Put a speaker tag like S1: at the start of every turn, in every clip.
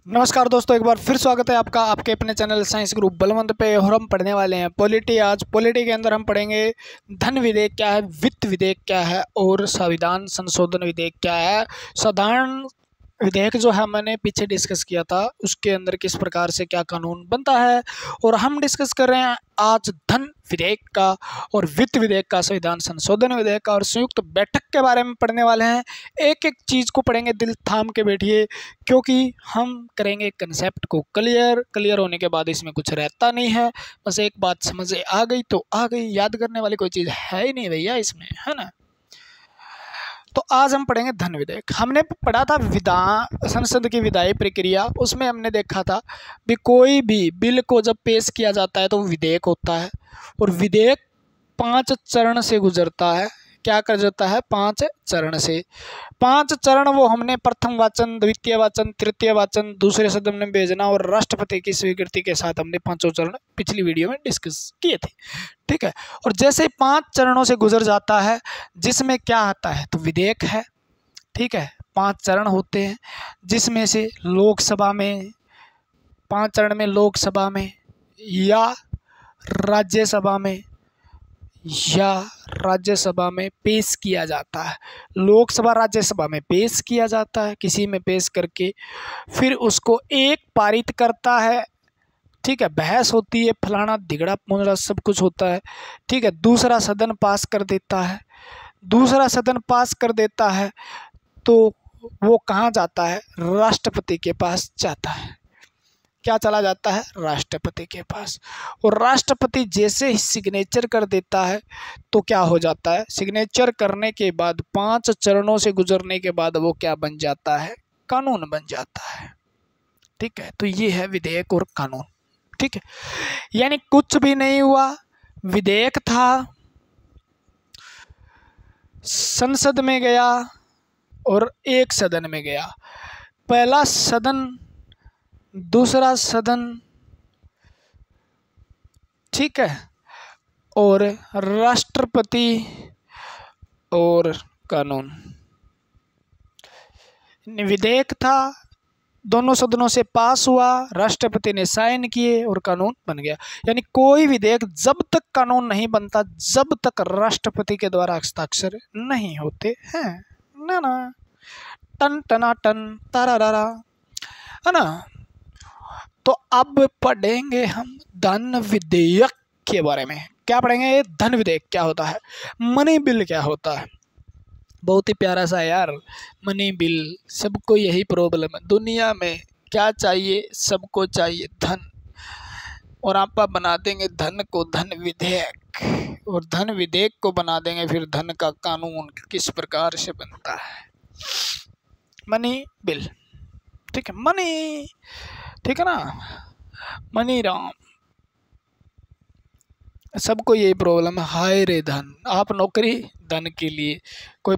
S1: नमस्कार दोस्तों, एक बार फिर स्वागत है आपका आपके अपने चैनल साइंस ग्रुप बलवंत पे। और हम पढ़ने वाले हैं पॉलिटी। आज पॉलिटी के अंदर हम पढ़ेंगे धन विधेयक क्या है, वित्त विधेयक क्या है और संविधान संशोधन विधेयक क्या है। साधारण विधेयक जो है मैंने पीछे डिस्कस किया था, उसके अंदर किस प्रकार से क्या कानून बनता है, और हम डिस्कस कर रहे हैं आज धन विधेयक का और वित्त विधेयक का, संविधान संशोधन विधेयक का और संयुक्त बैठक के बारे में पढ़ने वाले हैं। एक एक चीज़ को पढ़ेंगे, दिल थाम के बैठिए, क्योंकि हम करेंगे कंसेप्ट को क्लियर होने के बाद इसमें कुछ रहता नहीं है। बस एक बात समझ आ गई तो आ गई, याद करने वाली कोई चीज़ है ही नहीं भैया इसमें, है ना। तो आज हम पढ़ेंगे धन विधेयक। हमने पढ़ा था विधान संसद की विधायी प्रक्रिया, उसमें हमने देखा था भी कोई भी बिल को जब पेश किया जाता है तो विधेयक होता है, और विधेयक 5 चरण से गुजरता है। क्या कर जाता है? 5 चरण से। 5 चरण वो हमने प्रथम वाचन, द्वितीय वाचन, तृतीय वाचन, दूसरे सदन में भेजना और राष्ट्रपति की स्वीकृति के साथ हमने 5 चरण पिछली वीडियो में डिस्कस किए थे, ठीक है। और जैसे 5 चरणों से गुजर जाता है, जिसमें क्या आता है तो विधेयक है, ठीक है। 5 चरण होते हैं, जिसमें से लोकसभा में 5 चरण में लोकसभा में या राज्यसभा में पेश किया जाता है। लोकसभा राज्यसभा में पेश किया जाता है, किसी में पेश करके फिर उसको एक पारित करता है, ठीक है। बहस होती है, फलाना दिगड़ा मुंगड़ा सब कुछ होता है, ठीक है। दूसरा सदन पास कर देता है, तो वो कहाँ जाता है? राष्ट्रपति के पास जाता है। क्या चला जाता है? राष्ट्रपति के पास। और राष्ट्रपति जैसे ही सिग्नेचर कर देता है तो क्या हो जाता है? सिग्नेचर करने के बाद 5 चरणों से गुजरने के बाद वो क्या बन जाता है? कानून बन जाता है, ठीक है। तो ये है विधेयक और कानून, ठीक है। यानी कुछ भी नहीं हुआ, विधेयक था, संसद में गया और एक सदन में गया, पहला सदन, दूसरा सदन, ठीक है, और राष्ट्रपति और कानून। विधेयक था, दोनों सदनों से पास हुआ, राष्ट्रपति ने साइन किए और कानून बन गया। यानी कोई विधेयक जब तक कानून नहीं बनता, जब तक राष्ट्रपति के द्वारा हस्ताक्षर नहीं होते हैं, ना टन टना टन तारारा, है ना। तो अब पढ़ेंगे हम धन विधेयक के बारे में। क्या पढ़ेंगे? धन विधेयक क्या होता है, मनी बिल क्या होता है। बहुत ही प्यारा सा यार, मनी बिल। सबको यही प्रॉब्लम है दुनिया में, क्या चाहिए? सबको चाहिए धन, और आप बना देंगे धन को धन विधेयक, और धन विधेयक को बना देंगे फिर धन का कानून किस प्रकार से बनता है। मनी बिल, ठीक है, मनी, ठीक है ना, मनी राम। सबको यही प्रॉब्लम है, हाय रे धन। आप नौकरी धन के लिए, कोई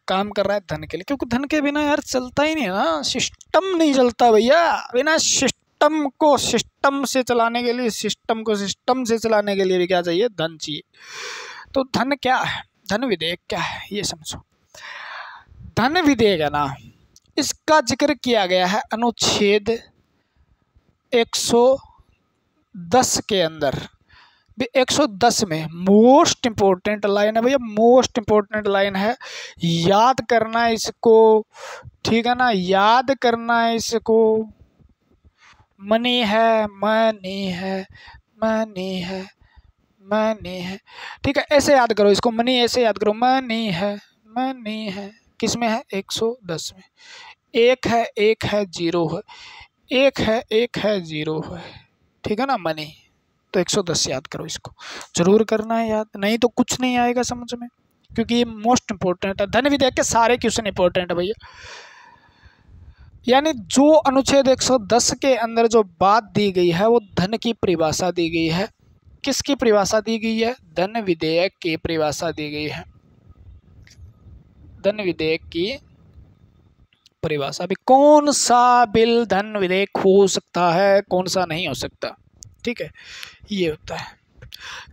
S1: काम कर रहा है धन के लिए, क्योंकि धन के बिना यार चलता ही नहीं है ना, सिस्टम नहीं चलता भैया। बिना सिस्टम को सिस्टम से चलाने के लिए, सिस्टम को सिस्टम से चलाने के लिए भी क्या चाहिए? धन चाहिए। तो धन क्या है, धन विधेयक क्या है, ये समझो। धन विधेयक है ना, इसका जिक्र किया गया है अनुच्छेद 110 के अंदर। 110 में मोस्ट इम्पोर्टेंट लाइन है भैया, मोस्ट इम्पोर्टेंट लाइन है, याद करना है इसको, ठीक है ना, याद करना है इसको। मनी है, मनी है, मनी है, मनी है, ठीक है। ऐसे याद करो इसको, मनी ऐसे याद करो, मनी है, मनी है। किस में है? 110 में। एक है जीरो है, एक है जीरो है, ठीक है ना, मनी। तो 110 याद करो, इसको जरूर करना है याद, नहीं तो कुछ नहीं आएगा समझ में, क्योंकि ये मोस्ट इंपॉर्टेंट है। धन विधेयक के सारे क्वेश्चन इंपॉर्टेंट है भैया। यानी जो अनुच्छेद 110 के अंदर जो बात दी गई है वो धन की परिभाषा दी गई है। किसकी परिभाषा दी गई है? धन विधेयक की परिभाषा दी गई है, धन विधेयक की परिभाषा। भी कौन सा बिल धन विधेयक हो सकता है, कौन सा नहीं हो सकता, ठीक है, ये होता है।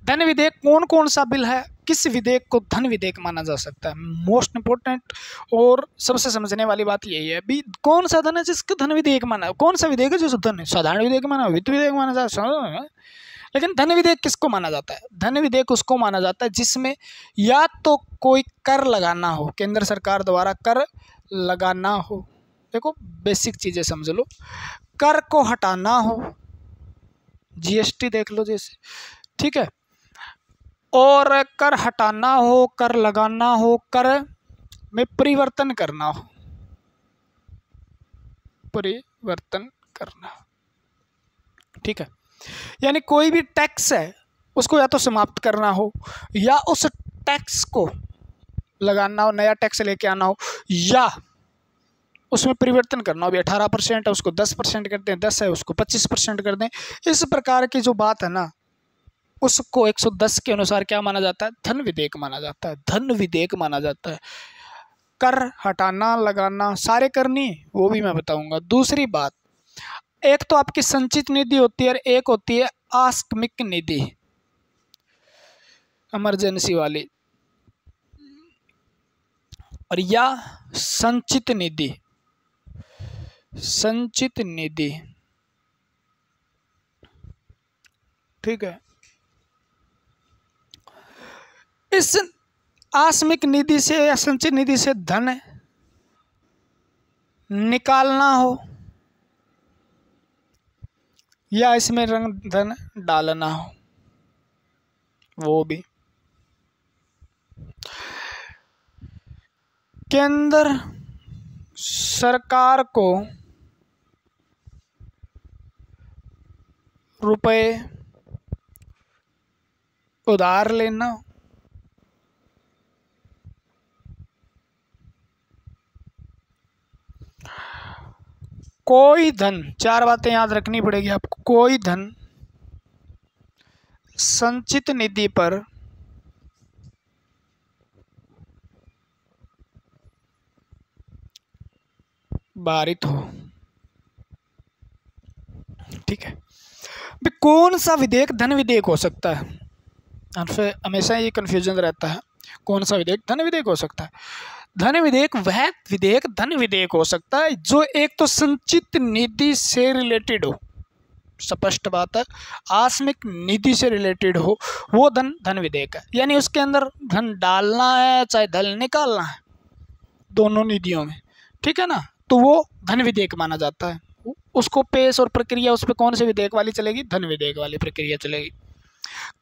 S1: धन विधेयक कौन कौन सा बिल है किस विधेयक को धन विधेयक माना जा सकता है? मोस्ट इंपोर्टेंट और सबसे समझने वाली बात यही है भी कौन सा धन है जिसको धन विधेयक माना, कौन सा विधेयक है जिसको धन है? साधारण विधेयक माना, वित्त विधेयक माना जाता है, लेकिन धन विधेयक किसको माना जाता है? धन विधेयक उसको माना जाता है जिसमें या तो कोई कर लगाना हो, केंद्र सरकार द्वारा कर लगाना हो, देखो बेसिक चीजें समझ लो, कर को हटाना हो, जीएसटी देख लो जैसे, ठीक है, और कर हटाना हो, कर लगाना हो, कर में परिवर्तन करना हो, परिवर्तन करना हो, ठीक है, यानी कोई भी टैक्स है उसको या तो समाप्त करना हो या उस टैक्स को लगाना हो, नया टैक्स लेके आना हो, या उसमें परिवर्तन करना हो। भी 18% है उसको 10% कर दें, 10 है उसको 25% कर दें। इस प्रकार की जो बात है ना, उसको 110 के अनुसार क्या माना जाता है? धन विधेयक माना जाता है, धन विधेयक माना जाता है। कर हटाना लगाना सारे करनी, वो भी मैं बताऊंगा। दूसरी बात, एक तो आपकी संचित निधि होती है और एक होती है आकस्मिक निधि, इमरजेंसी वाली, और या संचित निधि, संचित निधि, ठीक है। इस आकस्मिक निधि से या संचित निधि से धन निकालना हो या इसमें रंग धन डालना हो, वो भी। केंद्र सरकार को रुपए उधार लेना, कोई धन, चार बातें याद रखनी पड़ेगी आपको। कोई धन संचित निधि पर भारित हो, ठीक है। कौन सा विधेयक धन विधेयक हो सकता है? फिर हमेशा ये कंफ्यूजन रहता है, कौन सा विधेयक धन विधेयक हो सकता है? धन विधेयक वह विधेयक धन विधेयक हो सकता है जो एक तो संचित निधि से रिलेटेड हो, स्पष्ट बात है, आकस्मिक निधि से रिलेटेड हो, वो धन धन विधेयक है। यानी उसके अंदर धन डालना है चाहे धन निकालना है, दोनों निधियों में, ठीक है ना, तो वो धन विधेयक माना जाता है। उसको पेश और प्रक्रिया उस पर कौन से विधेयक वाली चलेगी? धन विधेयक वाली प्रक्रिया चलेगी।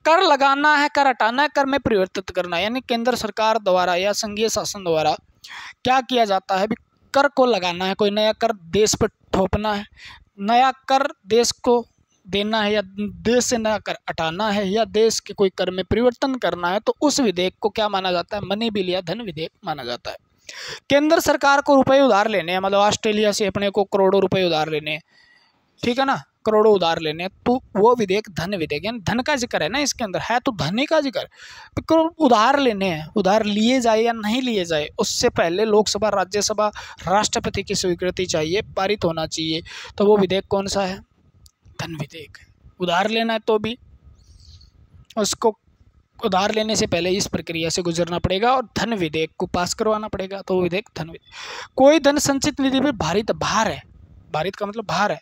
S1: कर लगाना है, कर हटाना है, कर में परिवर्तित करना है, यानी केंद्र सरकार द्वारा या संघीय शासन द्वारा क्या किया जाता है? कर को लगाना है, कोई नया कर देश पर थोपना है, नया कर देश को देना है, या देश से नया कर हटाना है, या देश के कोई कर में परिवर्तन करना है, तो उस विधेयक को क्या माना जाता है? मनी बिल या धन विधेयक माना जाता है। केंद्र सरकार को रुपए उधार लेने हैं, मतलब ऑस्ट्रेलिया से अपने को करोड़ों रुपए उधार लेने हैं, ठीक है ना, करोड़ों उधार लेने, तो वो विधेयक धन विधेयक, यानी धन का जिक्र है ना इसके अंदर, है तो धन का जिक्र। उधार लेने हैं, उधार लिए जाए या नहीं लिए जाए, उससे पहले लोकसभा, राज्यसभा, राष्ट्रपति की स्वीकृति चाहिए, पारित होना चाहिए, तो वो विधेयक कौन सा है? धन विधेयक। उधार लेना है तो भी उसको उधार लेने से पहले इस प्रक्रिया से गुजरना पड़ेगा और धन विधेयक को पास करवाना पड़ेगा, तो वो विधेयक धन विधेयक। कोई धन संचित निधि में भारित, भार है, भारित का मतलब भार है,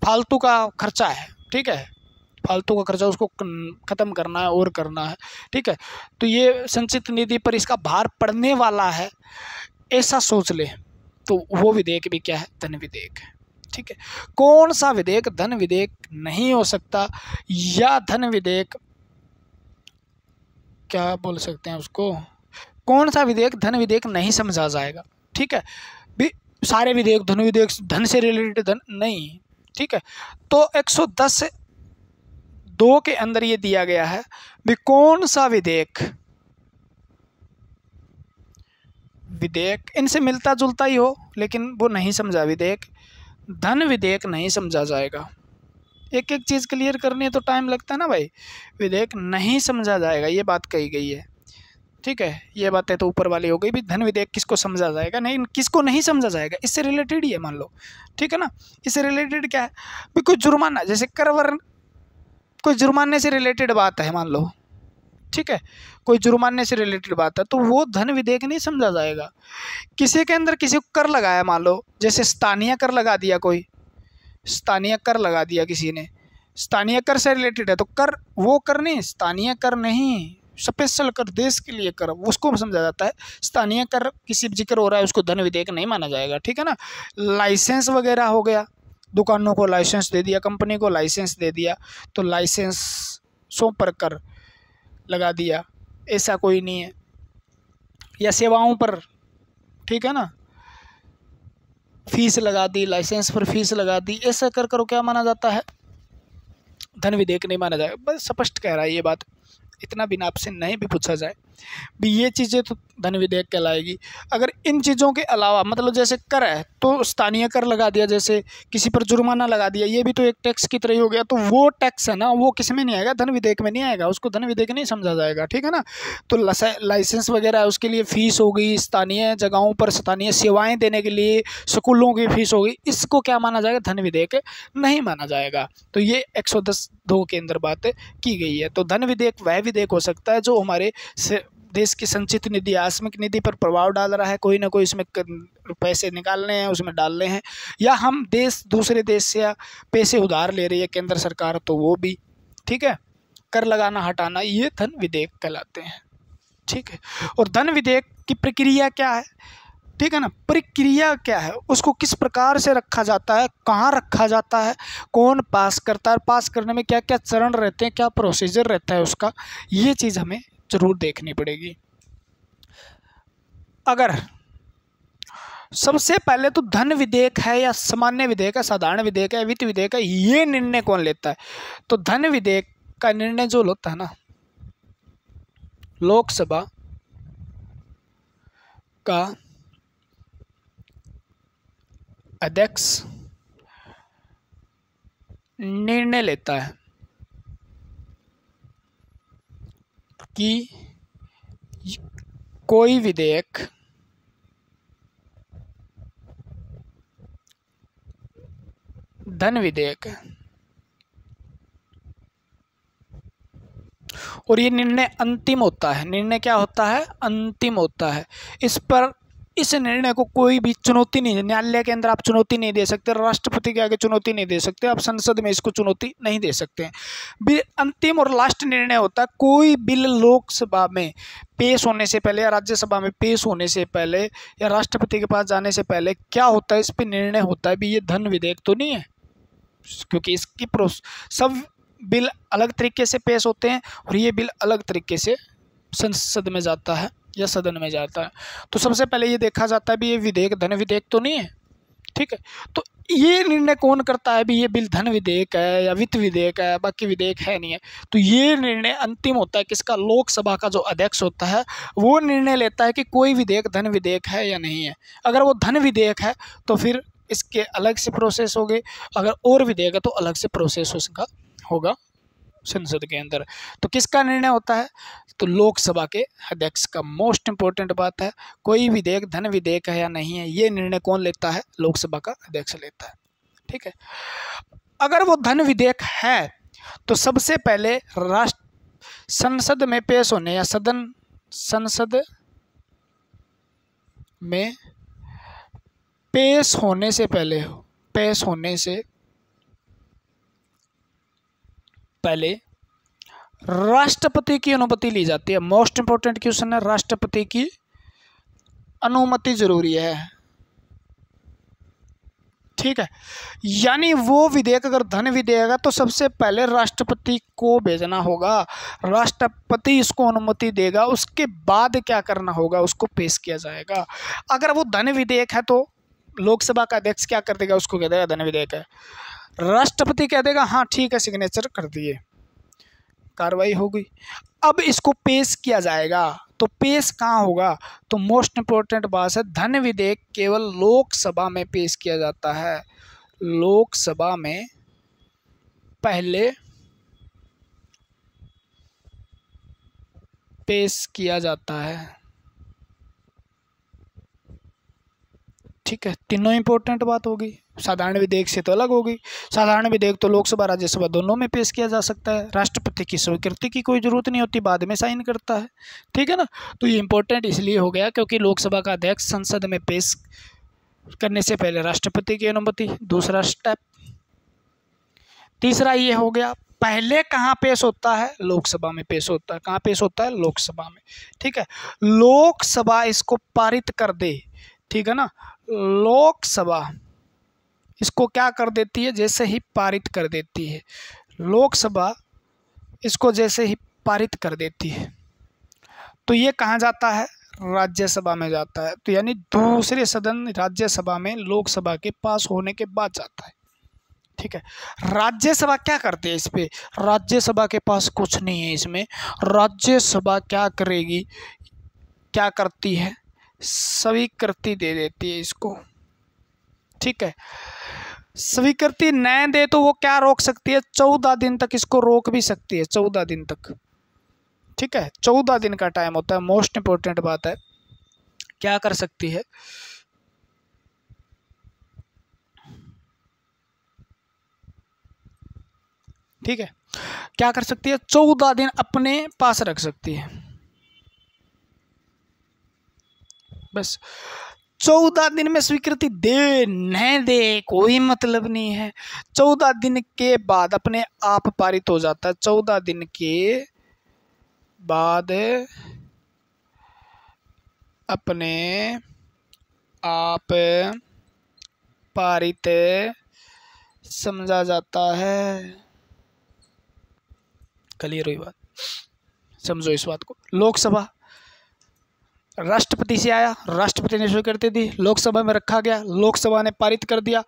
S1: फालतू का खर्चा है, ठीक है, फालतू का खर्चा उसको खत्म करना है और करना है, ठीक है, तो ये संचित निधि पर इसका भार पड़ने वाला है, ऐसा सोच ले, तो वो विधेयक भी क्या है? धन विधेयक है, ठीक है। कौन सा विधेयक धन विधेयक नहीं हो सकता, या धन विधेयक क्या बोल सकते हैं उसको, कौन सा विधेयक धन विधेयक नहीं समझा जाएगा? ठीक है, भी सारे विधेयक धन विधेयक धन से रिलेटेड धन नहीं, ठीक है। तो 110(2) के अंदर ये दिया गया है भी कौन सा विधेयक, विधेयक इनसे मिलता जुलता ही हो लेकिन वो नहीं समझा, विधेयक धन विधेयक नहीं समझा जाएगा। एक एक चीज़ क्लियर करनी है तो टाइम लगता है ना भाई, विधेयक नहीं समझा जाएगा, ये बात कही गई है, ठीक है। ये बातें तो ऊपर वाली हो गई भी, धन विधेयक किसको समझा जाएगा, नहीं किसको नहीं समझा जाएगा, इससे रिलेटेड ही है, मान लो, ठीक है ना। इससे रिलेटेड क्या है भी, कोई जुर्माना, जैसे करवर, कोई जुर्माने से रिलेटेड बात है मान लो, ठीक है, कोई जुर्माने से रिलेटेड बात है तो वो धन विधेयक नहीं समझा जाएगा। किसी के अंदर किसी को कर लगाया, मान लो जैसे स्थानीय कर लगा दिया, कोई स्थानीय कर लगा दिया किसी ने, स्थानीय कर से रिलेटेड है तो कर, वो कर नहीं, स्थानीय कर नहीं, स्पेशल कर, देश के लिए कर, उसको समझा जाता है। स्थानीय कर किसी जिक्र हो रहा है उसको धन विधेयक नहीं माना जाएगा, ठीक है ना। लाइसेंस वगैरह हो गया, दुकानों को लाइसेंस दे दिया, कंपनी को लाइसेंस दे दिया, तो लाइसेंसों पर कर लगा दिया, ऐसा कोई नहीं है। या सेवाओं पर, ठीक है ना, फीस लगा दी, लाइसेंस पर फीस लगा दी, ऐसा कर करो क्या माना जाता है, धन विधेयक नहीं माना जाएगा। बस स्पष्ट कह रहा है ये बात, इतना बिना आपसे नहीं भी पूछा जाए भी ये चीज़ें तो धन विधेयक कहलाएगी। अगर इन चीज़ों के अलावा, मतलब जैसे कर है तो स्थानीय कर लगा दिया, जैसे किसी पर जुर्माना लगा दिया, ये भी तो एक टैक्स की तरह ही हो गया, तो वो टैक्स है ना, वो किस में नहीं आएगा, धन विधेयक में नहीं आएगा, उसको धन विधेयक नहीं समझा जाएगा, ठीक है ना। तो लाइसेंस वगैरह है उसके लिए फ़ीस हो गई, स्थानीय जगहों पर स्थानीय सेवाएँ देने के लिए स्कूलों की फ़ीस हो गई, इसको क्या माना जाएगा, धन विधेयक नहीं माना जाएगा। तो ये 110(2) के अंदर बात की गई है। तो धन विधेयक वह विधेयक हो सकता है जो हमारे देश की संचित निधि, आकस्मिक निधि पर प्रभाव डाल रहा है, कोई ना कोई इसमें पैसे निकालने हैं, उसमें डालने हैं, या हम दूसरे देश से या पैसे उधार ले रही है केंद्र सरकार, तो वो भी, ठीक है, कर लगाना हटाना, ये धन विधेयक कहलाते हैं, ठीक है। और धन विधेयक की प्रक्रिया क्या है, ठीक है ना, प्रक्रिया क्या है, उसको किस प्रकार से रखा जाता है, कहाँ रखा जाता है, कौन पास करता है, पास करने में क्या क्या चरण रहते हैं, क्या प्रोसीजर रहता है उसका, ये चीज़ हमें जरूर देखनी पड़ेगी। अगर सबसे पहले तो धन विधेयक है या सामान्य विधेयक है, साधारण विधेयक है, वित्त विधेयक है, ये निर्णय कौन लेता है, तो धन विधेयक का निर्णय जो होता है ना, लोकसभा का अध्यक्ष निर्णय लेता है कि कोई विधेयक धन विधेयक है, और ये निर्णय अंतिम होता है। निर्णय क्या होता है, अंतिम होता है। इस निर्णय को कोई भी चुनौती नहीं, न्यायालय के अंदर आप चुनौती नहीं दे सकते, राष्ट्रपति के आगे चुनौती नहीं दे सकते, आप संसद में इसको चुनौती नहीं दे सकते हैं। अंतिम और लास्ट निर्णय होता है। कोई बिल लोकसभा में पेश होने से पहले या राज्यसभा में पेश होने से पहले या राष्ट्रपति के पास जाने से पहले क्या होता है, इस पर निर्णय होता है भी ये धन विधेयक तो नहीं है, क्योंकि इसकी सब बिल अलग तरीके से पेश होते हैं और ये बिल अलग तरीके से संसद में जाता है या सदन में जाता है। तो सबसे पहले ये देखा जाता है भी ये विधेयक धन विधेयक तो नहीं है, ठीक है। तो ये निर्णय कौन करता है भी ये बिल धन विधेयक है या वित्त विधेयक है, बाकी विधेयक है नहीं है, तो ये निर्णय अंतिम होता है किसका, लोकसभा का जो अध्यक्ष होता है वो निर्णय लेता है कि कोई विधेयक धन विधेयक है या नहीं है। अगर वो धन विधेयक है तो फिर इसके अलग से प्रोसेस होगी, अगर और विधेयक है तो अलग से प्रोसेस उसका होगा संसद के अंदर। तो किसका निर्णय होता है, तो लोकसभा के अध्यक्ष का। मोस्ट इंपॉर्टेंट बात है, कोई विधेयक धन विधेयक है या नहीं है, ये निर्णय कौन लेता है, लोकसभा का अध्यक्ष लेता है, ठीक है। अगर वो धन विधेयक है तो सबसे पहले संसद में पेश होने या संसद में पेश होने से पहले राष्ट्रपति की अनुमति ली जाती है। मोस्ट इंपोर्टेंट क्वेश्चन है, राष्ट्रपति की अनुमति जरूरी है, ठीक है। यानी वो विधेयक अगर धन विधेयक है तो सबसे पहले राष्ट्रपति को भेजना होगा, राष्ट्रपति इसको अनुमति देगा, उसके बाद क्या करना होगा, उसको पेश किया जाएगा। अगर वो धन विधेयक है तो लोकसभा का अध्यक्ष क्या कर देगा, उसको कह देगा धन विधेयक है, राष्ट्रपति कह देगा हाँ ठीक है, सिग्नेचर कर दिए, कार्रवाई हो गई। अब इसको पेश किया जाएगा, तो पेश कहाँ होगा, तो मोस्ट इंपोर्टेंट बात है, धन विधेयक केवल लोकसभा में पेश किया जाता है। लोकसभा में पहले पेश किया जाता है, ठीक है, तीनों इंपॉर्टेंट बात होगी। साधारण विधेयक से तो अलग होगी। साधारण विधेयक तो लोकसभा राज्यसभा दोनों में पेश किया जा सकता है। राष्ट्रपति की स्वीकृति की कोई जरूरत नहीं होती, बाद में साइन करता है। ठीक है ना, तो ये इंपॉर्टेंट इसलिए हो गया क्योंकि लोकसभा का अध्यक्ष संसद में पेश करने से पहले राष्ट्रपति की अनुमति, दूसरा स्टेप। तीसरा ये हो गया, पहले कहाँ पेश होता है? लोकसभा में पेश होता है। कहाँ पेश होता है? लोकसभा में। ठीक है, लोकसभा इसको पारित कर दे, ठीक है ना, लोकसभा इसको क्या कर देती है? जैसे ही पारित कर देती है, लोकसभा इसको जैसे ही पारित कर देती है तो ये कहाँ जाता है? राज्यसभा में जाता है। तो यानी दूसरे सदन राज्यसभा में लोकसभा के पास होने के बाद जाता है। ठीक है, राज्यसभा क्या करती है इस पे? राज्यसभा के पास कुछ नहीं है इसमें। राज्यसभा क्या करेगी? क्या करती है? स्वीकृति दे देती है इसको। ठीक है, स्वीकृति न दे तो वो क्या रोक सकती है? 14 दिन तक इसको रोक भी सकती है, 14 दिन तक। ठीक है, 14 दिन का टाइम होता है। मोस्ट इंपोर्टेंट बात है, क्या कर सकती है? ठीक है, क्या कर सकती है? 14 दिन अपने पास रख सकती है, बस। 14 दिन में स्वीकृति दे न दे कोई मतलब नहीं है। 14 दिन के बाद अपने आप पारित हो जाता है। 14 दिन के बाद अपने आप पारित समझा जाता है। क्लियर हुई बात? समझो इस बात को। लोकसभा राष्ट्रपति से आया, राष्ट्रपति ने स्वीकृति दी, लोकसभा में रखा गया, लोकसभा ने पारित कर दिया।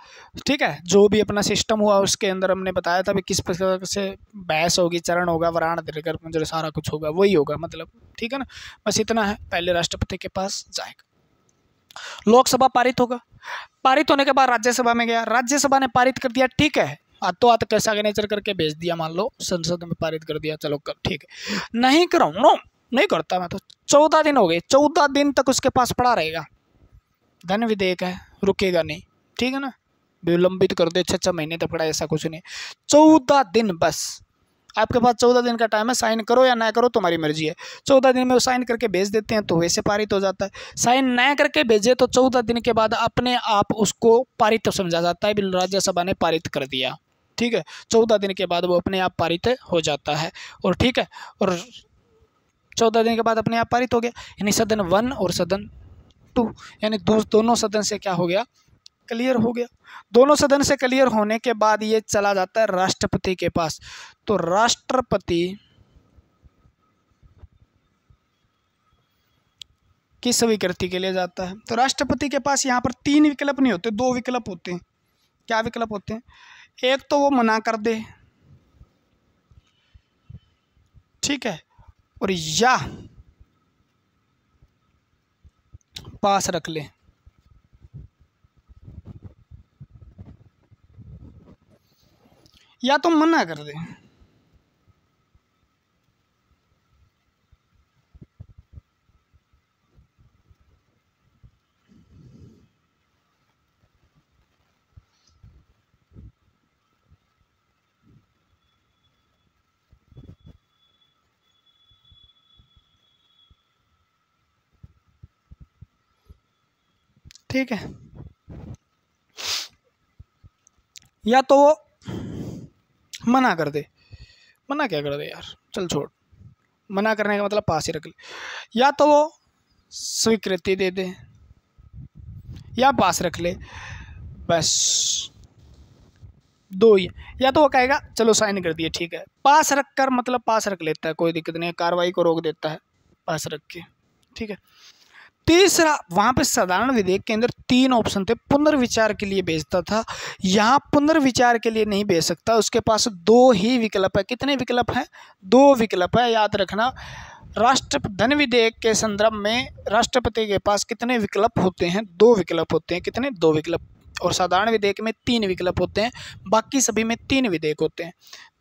S1: ठीक है, जो भी अपना सिस्टम हुआ उसके अंदर हमने बताया था भी किस प्रकार से बहस होगी, चरण होगा, वराण दीर्घ मुझे सारा कुछ होगा, वही होगा मतलब। ठीक है ना, बस इतना है, पहले राष्ट्रपति के पास जाएगा, लोकसभा पारित होगा, पारित होने के बाद राज्यसभा में गया, राज्यसभा ने पारित कर दिया। ठीक है, हाथों हाथ कैसा नेचर करके भेज दिया, मान लो संसद में पारित कर दिया, चलो कर, ठीक है। नहीं कराऊँ, नहीं करता मैं तो। 14 दिन हो गए, 14 दिन तक उसके पास पड़ा रहेगा। धन विधेयक है, रुकेगा नहीं। ठीक है ना, विलंबित कर दे 6-6 महीने तक पड़ा, ऐसा कुछ नहीं। 14 दिन बस आपके पास, 14 दिन का टाइम है। साइन करो या ना करो तुम्हारी मर्जी है। 14 दिन में वो साइन करके भेज देते हैं तो वैसे पारित हो जाता है। साइन ना करके भेजे तो 14 दिन के बाद अपने आप उसको पारित समझा जाता है, राज्यसभा ने पारित कर दिया। ठीक है, 14 दिन के बाद वो अपने आप पारित हो जाता है। और ठीक है, और 14 दिन के बाद अपने आप पारित हो गया, यानी सदन 1 और सदन 2, यानी दोनों सदन से क्या हो गया? क्लियर हो गया। दोनों सदन से क्लियर होने के बाद ये चला जाता है राष्ट्रपति के पास। तो राष्ट्रपति की स्वीकृति के लिए जाता है। तो राष्ट्रपति के पास यहाँ पर 3 विकल्प नहीं होते, 2 विकल्प होते हैं। क्या विकल्प होते हैं? एक तो वो मना कर दे, ठीक है, और या पास रख ले। या तो मना कर दे, ठीक है, या तो वो मना कर दे। मना क्या कर दे यार, चल छोड़, मना करने का मतलब पास ही रख ले। या तो वो स्वीकृति दे दे या पास रख ले, बस 2 ही। या तो वो कहेगा चलो साइन कर दिए, ठीक है, पास रख कर मतलब पास रख लेता है, कोई दिक्कत नहीं है, कार्रवाई को रोक देता है पास रख के। ठीक है, तीसरा, वहां पे साधारण विधेयक के अंदर 3 ऑप्शन थे, पुनर्विचार के लिए भेजता था। यहाँ पुनर्विचार के लिए नहीं भेज सकता, उसके पास 2 ही विकल्प है। कितने विकल्प हैं? 2 विकल्प है, याद रखना। धन विधेयक के संदर्भ में राष्ट्रपति के पास कितने विकल्प होते हैं? 2 विकल्प होते हैं। कितने? 2 विकल्प। और साधारण विधेयक में 3 विकल्प होते हैं, बाकी सभी में 3 विधेयक होते हैं,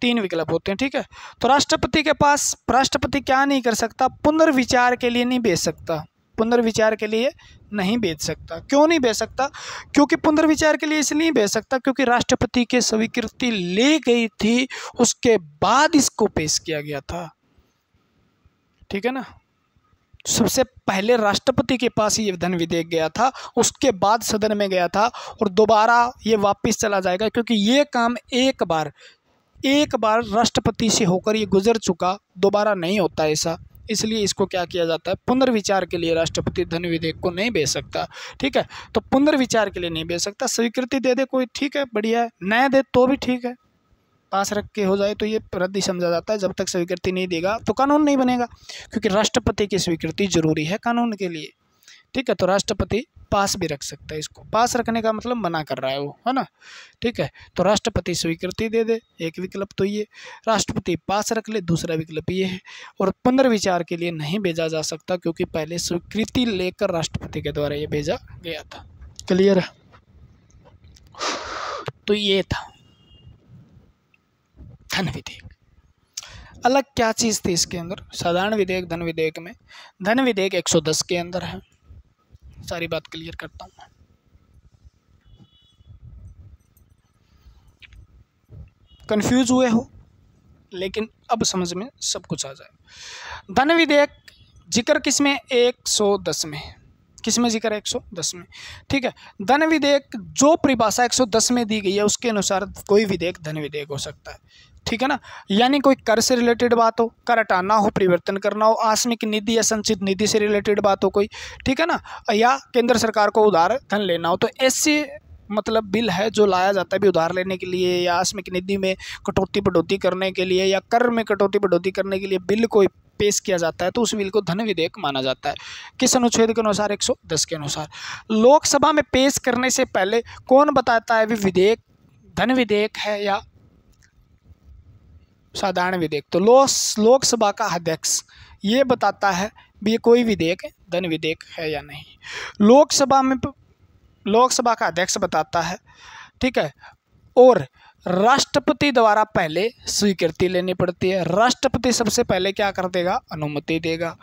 S1: 3 विकल्प होते हैं। ठीक है, तो राष्ट्रपति के पास, राष्ट्रपति क्या नहीं कर सकता? पुनर्विचार के लिए नहीं भेज सकता। पुनर्विचार के लिए नहीं भेज सकता। क्यों नहीं भेज सकता? क्योंकि पुनर्विचार के लिए इसलिए नहीं भेज सकता क्योंकि राष्ट्रपति की स्वीकृति ले गई थी, उसके बाद इसको पेश किया गया था। ठीक है ना, सबसे पहले राष्ट्रपति के पास ये धन विधेयक गया था, उसके बाद सदन में गया था और दोबारा ये वापस चला जाएगा क्योंकि ये काम एक बार राष्ट्रपति से होकर ये गुजर चुका, दोबारा नहीं होता ऐसा। इसलिए इसको क्या किया जाता है, पुनर्विचार के लिए राष्ट्रपति धन विधेयक को नहीं भेज सकता। ठीक है, तो पुनर्विचार के लिए नहीं भेज सकता। स्वीकृति दे दे कोई, ठीक है, बढ़िया है, न दे तो भी ठीक है, पास रख के हो जाए तो ये रद्द ही समझा जाता है। जब तक स्वीकृति नहीं देगा तो कानून नहीं बनेगा, क्योंकि राष्ट्रपति की स्वीकृति जरूरी है कानून के लिए। ठीक है, तो राष्ट्रपति पास भी रख सकता है, इसको पास रखने का मतलब मना कर रहा है वो, है ना। ठीक है, तो राष्ट्रपति स्वीकृति दे दे, एक विकल्प तो ये, राष्ट्रपति पास रख ले, दूसरा विकल्प ये है। और पुनर्विचार के लिए नहीं भेजा जा सकता क्योंकि पहले स्वीकृति लेकर राष्ट्रपति के द्वारा ये भेजा गया था। क्लियर है? तो ये था धन विधेयक। अलग क्या चीज़ थी इसके अंदर? साधारण विधेयक धन विधेयक में, धन विधेयक 110 के अंदर है। सारी बात क्लियर करता हूँ मैं। कंफ्यूज हुए हो, लेकिन अब समझ में सब कुछ आ जाए। धन विधेयक जिक्र किसमें? 110 में। किसमें जिक्र है? 110 में। ठीक है, धन विधेयक जो परिभाषा 110 में दी गई है उसके अनुसार कोई विधेयक धन विधेयक हो सकता है। ठीक है ना, यानी कोई कर से रिलेटेड बात हो, कर हटाना हो, परिवर्तन करना हो, आकस्मिक निधि या संचित निधि से रिलेटेड बात हो कोई, ठीक है ना, या केंद्र सरकार को उधार धन लेना हो, तो ऐसे मतलब बिल है जो लाया जाता है भी उधार लेने के लिए या आकस्मिक निधि में कटौती बढ़ोतरी करने के लिए या कर में कटौती बढ़ोतरी करने के लिए बिल कोई पेश किया जाता है तो उस बिल को धन विधेयक माना जाता है। किस अनुच्छेद के अनुसार? 110 के अनुसार। लोकसभा में पेश करने से पहले कौन बताता है भी विधेयक धन विधेयक है या साधारण विधेयक? तो लोकसभा का अध्यक्ष ये बताता है भी ये कोई विधेयक धन विधेयक है या नहीं। लोकसभा का अध्यक्ष बताता है। ठीक है, और राष्ट्रपति द्वारा पहले स्वीकृति लेनी पड़ती है। राष्ट्रपति सबसे पहले क्या कर देगा? अनुमति देगा।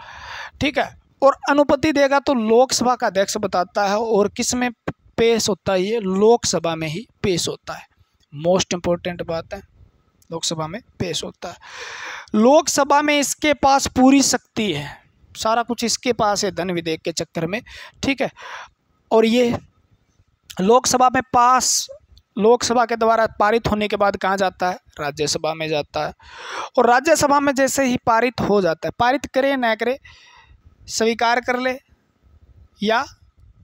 S1: ठीक है, और अनुमति देगा तो लोकसभा का अध्यक्ष बताता है, और किस में पेश होता है? ये लोकसभा में ही पेश होता है। मोस्ट इंपॉर्टेंट बात है, लोकसभा में पेश होता है। लोकसभा में इसके पास पूरी शक्ति है, सारा कुछ इसके पास है धन विधेयक के चक्कर में। ठीक है, और ये लोकसभा में लोकसभा के द्वारा पारित होने के बाद कहाँ जाता है? राज्यसभा में जाता है। और राज्यसभा में जैसे ही पारित हो जाता है, पारित करे ना करे, स्वीकार कर ले या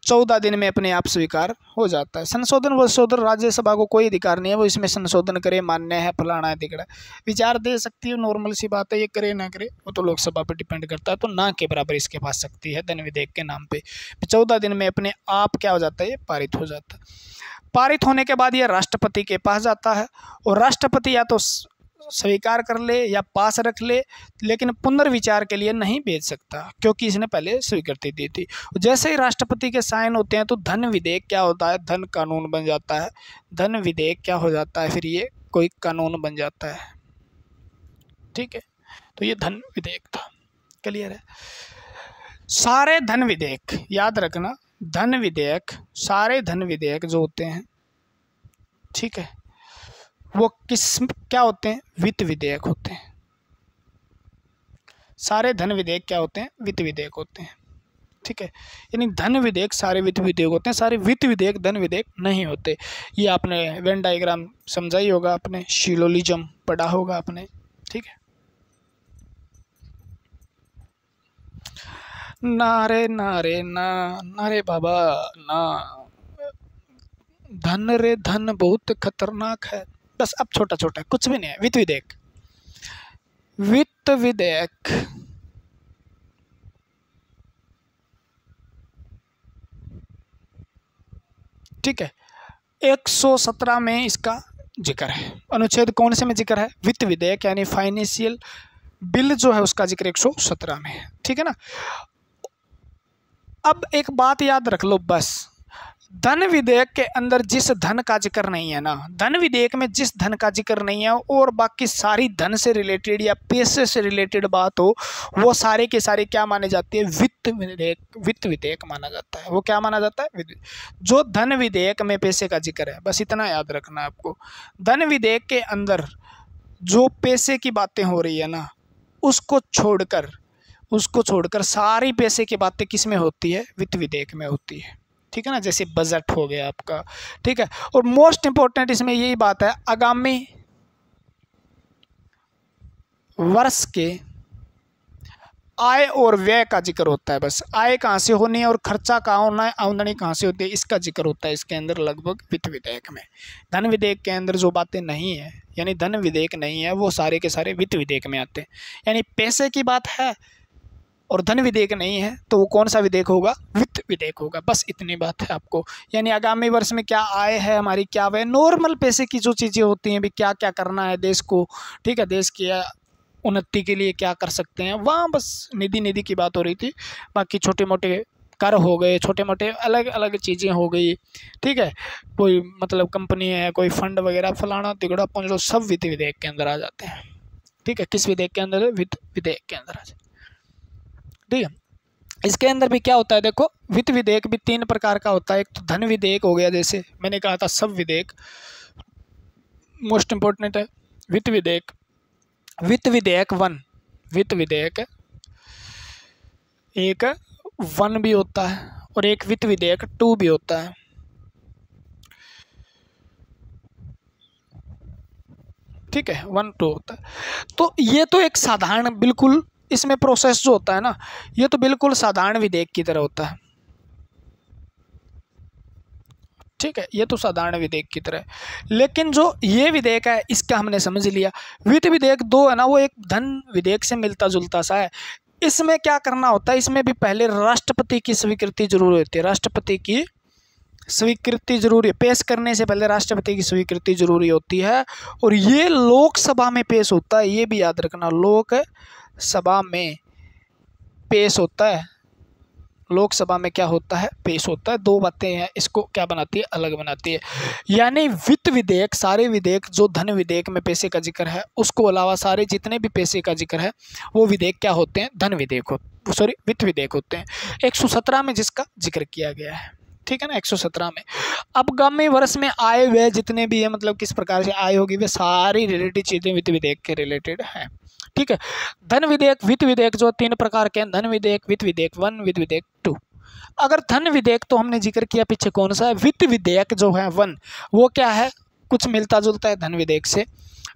S1: 14 दिन में अपने आप स्वीकार हो जाता है। संशोधन राज्यसभा को कोई अधिकार नहीं है, वो इसमें संशोधन करे, मान्य है, फलाना है, दिगड़ा विचार दे सकती है, नॉर्मल सी बात है। ये करे ना करे वो तो लोकसभा पर डिपेंड करता है। तो ना के बराबर इसके पास शक्ति है धन विधेयक के नाम पे। 14 दिन में अपने आप क्या हो जाता है? ये पारित हो जाता है। पारित होने के बाद ये राष्ट्रपति के पास जाता है, और राष्ट्रपति या तो स्वीकार कर ले या पास रख ले, लेकिन पुनर्विचार के लिए नहीं भेज सकता क्योंकि इसने पहले स्वीकृति दी थी। जैसे ही राष्ट्रपति के साइन होते हैं तो धन विधेयक क्या होता है? धन कानून बन जाता है। धन विधेयक क्या हो जाता है? फिर ये कोई कानून बन जाता है। ठीक है, तो ये धन विधेयक था। क्लियर है? सारे धन विधेयक याद रखना, धन विधेयक, सारे धन विधेयक जो होते हैं, ठीक है, वो क्या होते हैं? वित्त विधेयक होते हैं। सारे धन विधेयक क्या होते हैं? वित्त विधेयक होते हैं। ठीक है, यानी धन विधेयक सारे वित्त विधेयक होते हैं, सारे वित्त विधेयक धन विधेयक नहीं होते। ये आपने वेन डायग्राम समझा ही होगा, आपने शिलोलिज्म पढ़ा होगा आपने। ठीक है, नारे नारे ना, नारे बाबा ना, धन रे धन बहुत खतरनाक है। बस अब छोटा छोटा कुछ भी नहीं है। वित्त विधेयक, वित्त विधेयक ठीक है, 117 में इसका जिक्र है। अनुच्छेद कौन से में जिक्र है? वित्त विधेयक यानी फाइनेंशियल बिल जो है उसका जिक्र 117 में है। ठीक है ना। अब एक बात याद रख लो, बस धन विधेयक के अंदर जिस धन का जिक्र नहीं है ना, धन विधेयक में जिस धन का जिक्र नहीं है और बाकी सारी धन से रिलेटेड या पैसे से रिलेटेड बात हो, वो सारे के सारे क्या माने जाती है, वित्त विधेयक, वित्त विधेयक माना जाता है। वो क्या माना जाता है, जो धन विधेयक में पैसे का जिक्र है, बस इतना याद रखना है आपको। धन विधेयक के अंदर जो पैसे की बातें हो रही है ना, उसको छोड़कर सारी पैसे की बातें किस में होती है, वित्त विधेयक में होती है। ठीक है ना, जैसे बजट हो गया आपका। ठीक है, और मोस्ट इंपॉर्टेंट इसमें यही बात है, आगामी वर्ष के आय और व्यय का जिक्र होता है। बस आय कहाँ से होनी है और खर्चा कहाँ होना है, आमदनी कहाँ से होती है, इसका जिक्र होता है इसके अंदर लगभग वित्त विधेयक में। धन विधेयक के अंदर जो बातें नहीं है, यानी धन विधेयक नहीं है, वो सारे के सारे वित्त विधेयक में आते हैं। यानी पैसे की बात है और धन विधेयक नहीं है, तो वो कौन सा विधेयक होगा, वित्त विधेयक होगा। बस इतनी बात है आपको। यानी आगामी वर्ष में क्या आय है हमारी, क्या व्यय, नॉर्मल पैसे की जो चीज़ें होती हैं भी, क्या क्या करना है देश को, ठीक है, देश की उन्नति के लिए क्या कर सकते हैं, वहाँ बस निधि की बात हो रही थी। बाकी छोटे मोटे कर हो गए, छोटे मोटे अलग अलग चीज़ें हो गई। ठीक है, कोई मतलब कंपनी है, कोई फंड वगैरह, फलाना तिगड़ा पंजो, सब वित्त विधेयक के अंदर आ जाते हैं। ठीक है, किस विधेयक के अंदर, वित्त विधेयक के अंदर आ जाते हैं। ठीक है, इसके अंदर भी क्या होता है, देखो वित्त विधेयक भी 3 प्रकार का होता है। एक तो धन विधेयक हो गया, जैसे मैंने कहा था सब विधेयक मोस्ट इंपॉर्टेंट है। वित्त विधेयक, वित्त विधेयक 1, वित्त विधेयक एक 1 भी होता है और एक वित्त विधेयक 2 भी होता है। ठीक है, 1 2 होता है। तो ये तो एक साधारण, बिल्कुल इसमें प्रोसेस जो होता है ना, ये तो बिल्कुल साधारण विधेयक की तरह होता है। ठीक है, ये तो साधारण विधेयक की तरह। लेकिन जो ये विधेयक है, इसका हमने समझ लिया। वित्त विधेयक 2 है ना, वो एक धन विधेयक से मिलता जुलता सा है। इसमें क्या करना होता है, इसमें भी पहले राष्ट्रपति की स्वीकृति जरूरी होती है। राष्ट्रपति की स्वीकृति जरूरी है, पेश करने से पहले राष्ट्रपति की स्वीकृति जरूरी होती है। और ये लोकसभा में पेश होता है, ये भी याद रखना, लोकसभा में पेश होता है। लोकसभा में क्या होता है, पेश होता है। 2 बातें हैं, इसको क्या बनाती है, अलग बनाती है। यानी वित्त विधेयक, सारे विधेयक जो धन विधेयक में पैसे का जिक्र है, उसको अलावा सारे जितने भी पैसे का जिक्र है, वो विधेयक क्या होते हैं, धन विधेयक वित्त विधेयक होते हैं। 117 में जिसका जिक्र किया गया है। ठीक है ना, 117 में। अब आगामी वर्ष में आय व्यय जितने भी है, मतलब किस प्रकार से आय होगी, वे सारी रिलेटेड चीज़ें वित्त विधेयक के रिलेटेड हैं। ठीक है, धन विधेयक, वित्त विधेयक जो 3 प्रकार के हैं, धन विधेयक, वित्त विधेयक 1, वित्त विधेयक 2। अगर धन विधेयक तो हमने जिक्र किया पीछे कौन सा है, वित्त विधेयक जो है 1, वो क्या है, कुछ मिलता जुलता है धन विधेयक से।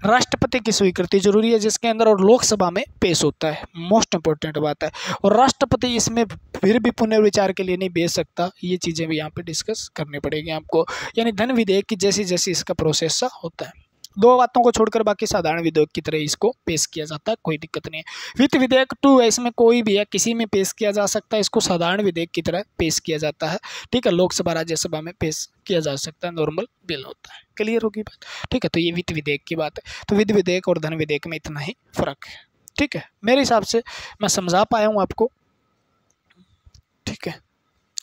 S1: राष्ट्रपति की स्वीकृति जरूरी है जिसके अंदर, और लोकसभा में पेश होता है, मोस्ट इंपॉर्टेंट बात है। और राष्ट्रपति इसमें फिर भी पुनर्विचार के लिए नहीं भेज सकता, ये चीज़ें भी यहाँ पे डिस्कस करनी पड़ेगी आपको। यानी धन विधेयक की जैसी जैसी इसका प्रोसेस सा होता है। 2 बातों को छोड़कर बाकी साधारण विधेयक की तरह इसको पेश किया जाता है, कोई दिक्कत नहीं है। वित्त विधेयक 2 है, इसमें कोई भी है, किसी में पेश किया जा सकता है, इसको साधारण विधेयक की तरह पेश किया जाता है। ठीक है, लोकसभा राज्यसभा में पेश किया जा सकता है, नॉर्मल बिल होता है। क्लियर होगी बात। ठीक है, तो ये वित्त विधेयक की बात है। तो वित्त विधेयक और धन विधेयक में इतना ही फर्क है। ठीक है, मेरे हिसाब से मैं समझा पाया हूँ आपको। ठीक है,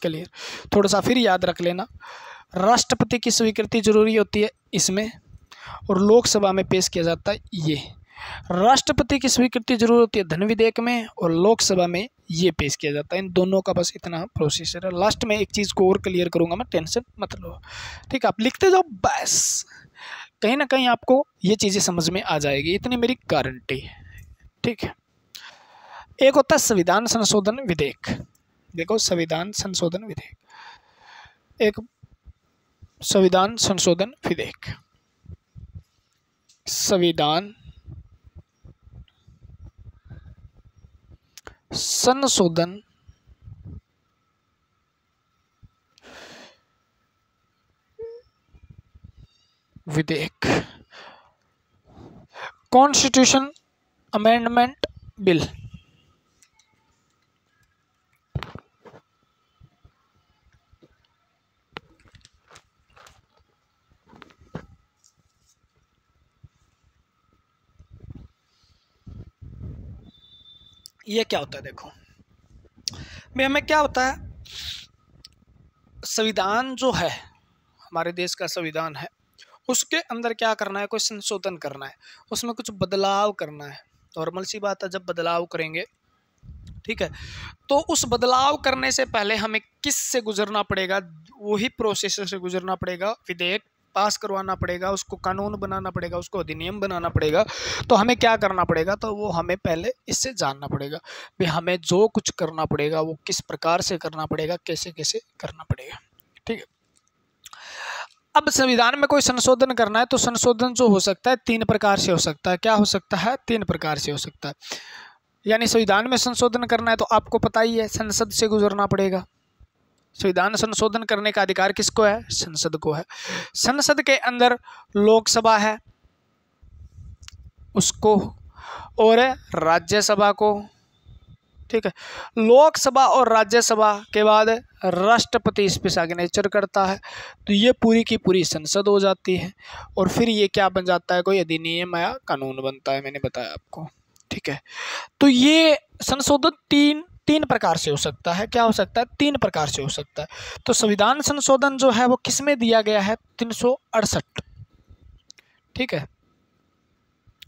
S1: क्लियर। थोड़ा सा फिर याद रख लेना, राष्ट्रपति की स्वीकृति जरूरी होती है इसमें, और लोकसभा में पेश किया जाता है ये। राष्ट्रपति की स्वीकृति जरूर होती है धन विधेयक में, और लोकसभा में ये पेश किया जाता है। इन दोनों का बस इतना प्रोसीजर है। लास्ट में एक चीज़ को और क्लियर करूंगा मैं, टेंशन मत लो। ठीक है, आप लिखते जाओ, बस कहीं ना कहीं आपको ये चीज़ें समझ में आ जाएगी, इतनी मेरी गारंटी है। ठीक है, एक होता है संविधान संशोधन विधेयक। देखो, संविधान संशोधन विधेयक, एक संविधान संशोधन विधेयक, संविधान संशोधन विधेयक, कॉन्स्टिट्यूशन अमेंडमेंट बिल। ये क्या होता है, देखो भाई, हमें क्या होता है, संविधान जो है, हमारे देश का संविधान है, उसके अंदर क्या करना है, कोई संशोधन करना है, उसमें कुछ बदलाव करना है। नॉर्मल सी बात है, जब बदलाव करेंगे, ठीक है, तो उस बदलाव करने से पहले हमें किस से गुजरना पड़ेगा, वही प्रोसेस से गुजरना पड़ेगा, विधेयक पास करवाना पड़ेगा, उसको कानून बनाना पड़ेगा, उसको अधिनियम बनाना पड़ेगा। तो हमें क्या करना पड़ेगा, तो वो हमें पहले इससे जानना पड़ेगा कि हमें जो कुछ करना पड़ेगा वो किस प्रकार से करना पड़ेगा, कैसे कैसे करना पड़ेगा। ठीक है, अब संविधान में कोई संशोधन करना है तो संशोधन जो हो सकता है 3 प्रकार से हो सकता है। क्या हो सकता है, 3 प्रकार से हो सकता है। यानी संविधान में संशोधन करना है तो आपको पता ही है, संसद से गुजरना पड़ेगा। संविधान संशोधन करने का अधिकार किसको है, संसद को है। संसद के अंदर लोकसभा है उसको, और राज्यसभा को। ठीक है, लोकसभा और राज्यसभा के बाद राष्ट्रपति इस पे सिग्नेचर करता है, तो ये पूरी की पूरी संसद हो जाती है, और फिर ये क्या बन जाता है, कोई अधिनियम या कानून बनता है, मैंने बताया आपको। ठीक है, तो ये संशोधन तीन प्रकार से हो सकता है। क्या हो सकता है, 3 प्रकार से हो सकता है। तो संविधान संशोधन जो है वो किस में दिया गया है, 368। ठीक है,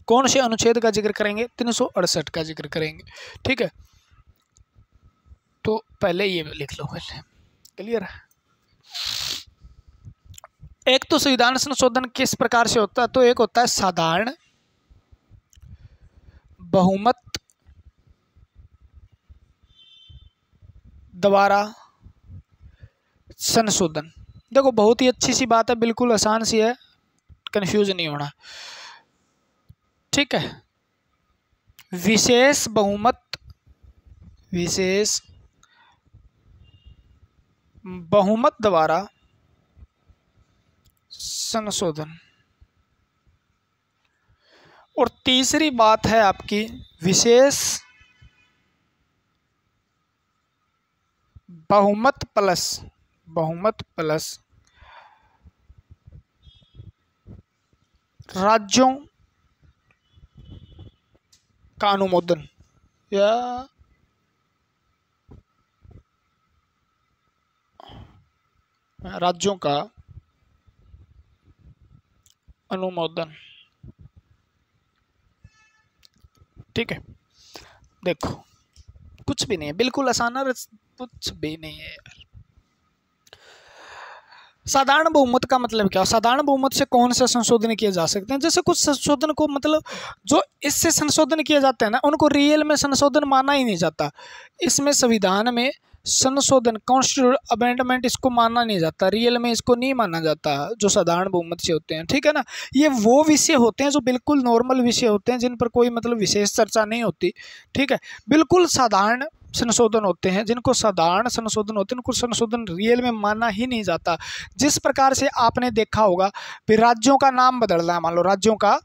S1: कौन से अनुच्छेद का जिक्र करेंगे, 368 का जिक्र करेंगे। ठीक है, तो पहले ये लिख लो, पहले क्लियर है। एक तो संविधान संशोधन किस प्रकार से होता है, तो एक होता है साधारण बहुमत द्वारा संशोधन। देखो बहुत ही अच्छी सी बात है, बिल्कुल आसान सी है, कंफ्यूज नहीं होना। ठीक है, विशेष बहुमत द्वारा संशोधन। और तीसरी बात है आपकी विशेष बहुमत प्लस राज्यों का अनुमोदन, या राज्यों का अनुमोदन। ठीक है, देखो कुछ भी नहीं है, बिल्कुल आसान है, कुछ भी नहीं है यार। साधारण बहुमत का मतलब क्या, साधारण बहुमत से कौन से संशोधन किए जा सकते हैं। जैसे कुछ संशोधन को मतलब जो इससे संशोधन किए जाते हैं ना, उनको रियल में संशोधन माना ही नहीं जाता। इसमें संविधान में संशोधन, कॉन्स्टिट्यूशन अमेंडमेंट, इसको माना नहीं जाता, रियल में इसको नहीं माना जाता, जो साधारण बहुमत से होते हैं। ठीक है ना, ये वो विषय होते हैं जो बिल्कुल नॉर्मल विषय होते हैं, जिन पर कोई मतलब विशेष चर्चा नहीं होती। ठीक है, बिल्कुल साधारण संशोधन होते हैं, जिनको साधारण संशोधन होते हैं, उनको संशोधन रियल में माना ही नहीं जाता। जिस प्रकार से आपने देखा होगा फिर राज्यों का नाम बदलना है, मान लो राज्यों का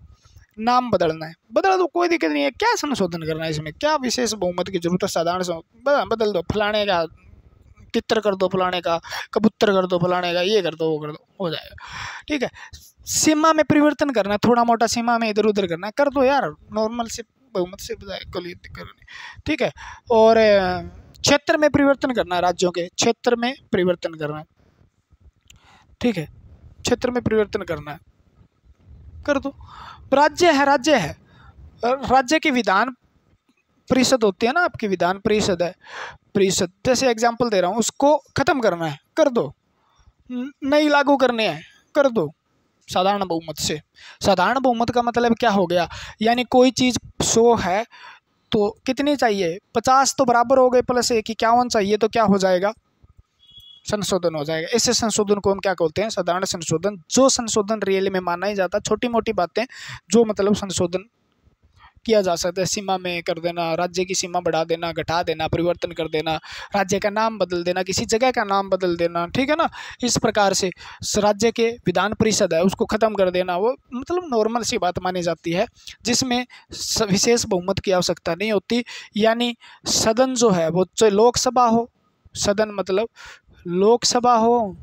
S1: नाम बदलना है, बदल दो, कोई दिक्कत नहीं है, क्या संशोधन करना है इसमें, क्या विशेष बहुमत की जरूरत है। साधारण बदल दो, फलाने का तितर कर दो, फलाने का कबूतर कर दो, फलाने का ये कर दो, वो कर दो, हो जाएगा। ठीक है, सीमा में परिवर्तन करना है, थोड़ा मोटा सीमा में इधर उधर करना है, कर दो यार, नॉर्मल से बहुमत से कोई दिक्कत नहीं। ठीक है, और क्षेत्र में परिवर्तन करना है, राज्यों के क्षेत्र में परिवर्तन करना है। ठीक है, क्षेत्र में परिवर्तन करना है, कर दो। राज्य है, राज्य की विधान परिषद होती है ना, आपकी विधान परिषद है, परिषद जैसे एग्जाम्पल दे रहा हूँ, उसको खत्म करना है, कर दो। नई लागू करने हैं, कर दो साधारण बहुमत से। साधारण बहुमत का मतलब क्या हो गया, यानी कोई चीज़ 100 है तो कितनी चाहिए, 50 तो बराबर हो गए, प्लस 1 51 चाहिए, तो क्या हो जाएगा, संशोधन हो जाएगा। ऐसे संशोधन को हम क्या बोलते हैं, साधारण संशोधन। जो संशोधन रियल में माना ही जाता, छोटी मोटी बातें जो मतलब संशोधन किया जा सकता है, सीमा में कर देना, राज्य की सीमा बढ़ा देना, घटा देना, परिवर्तन कर देना, राज्य का नाम बदल देना, किसी जगह का नाम बदल देना। ठीक है ना, इस प्रकार से राज्य के विधान परिषद है उसको ख़त्म कर देना, वो मतलब नॉर्मल सी बात मानी जाती है, जिसमें विशेष बहुमत की आवश्यकता नहीं होती। यानी सदन जो है वो चाहे लोकसभा हो, सदन मतलब लोकसभा हो,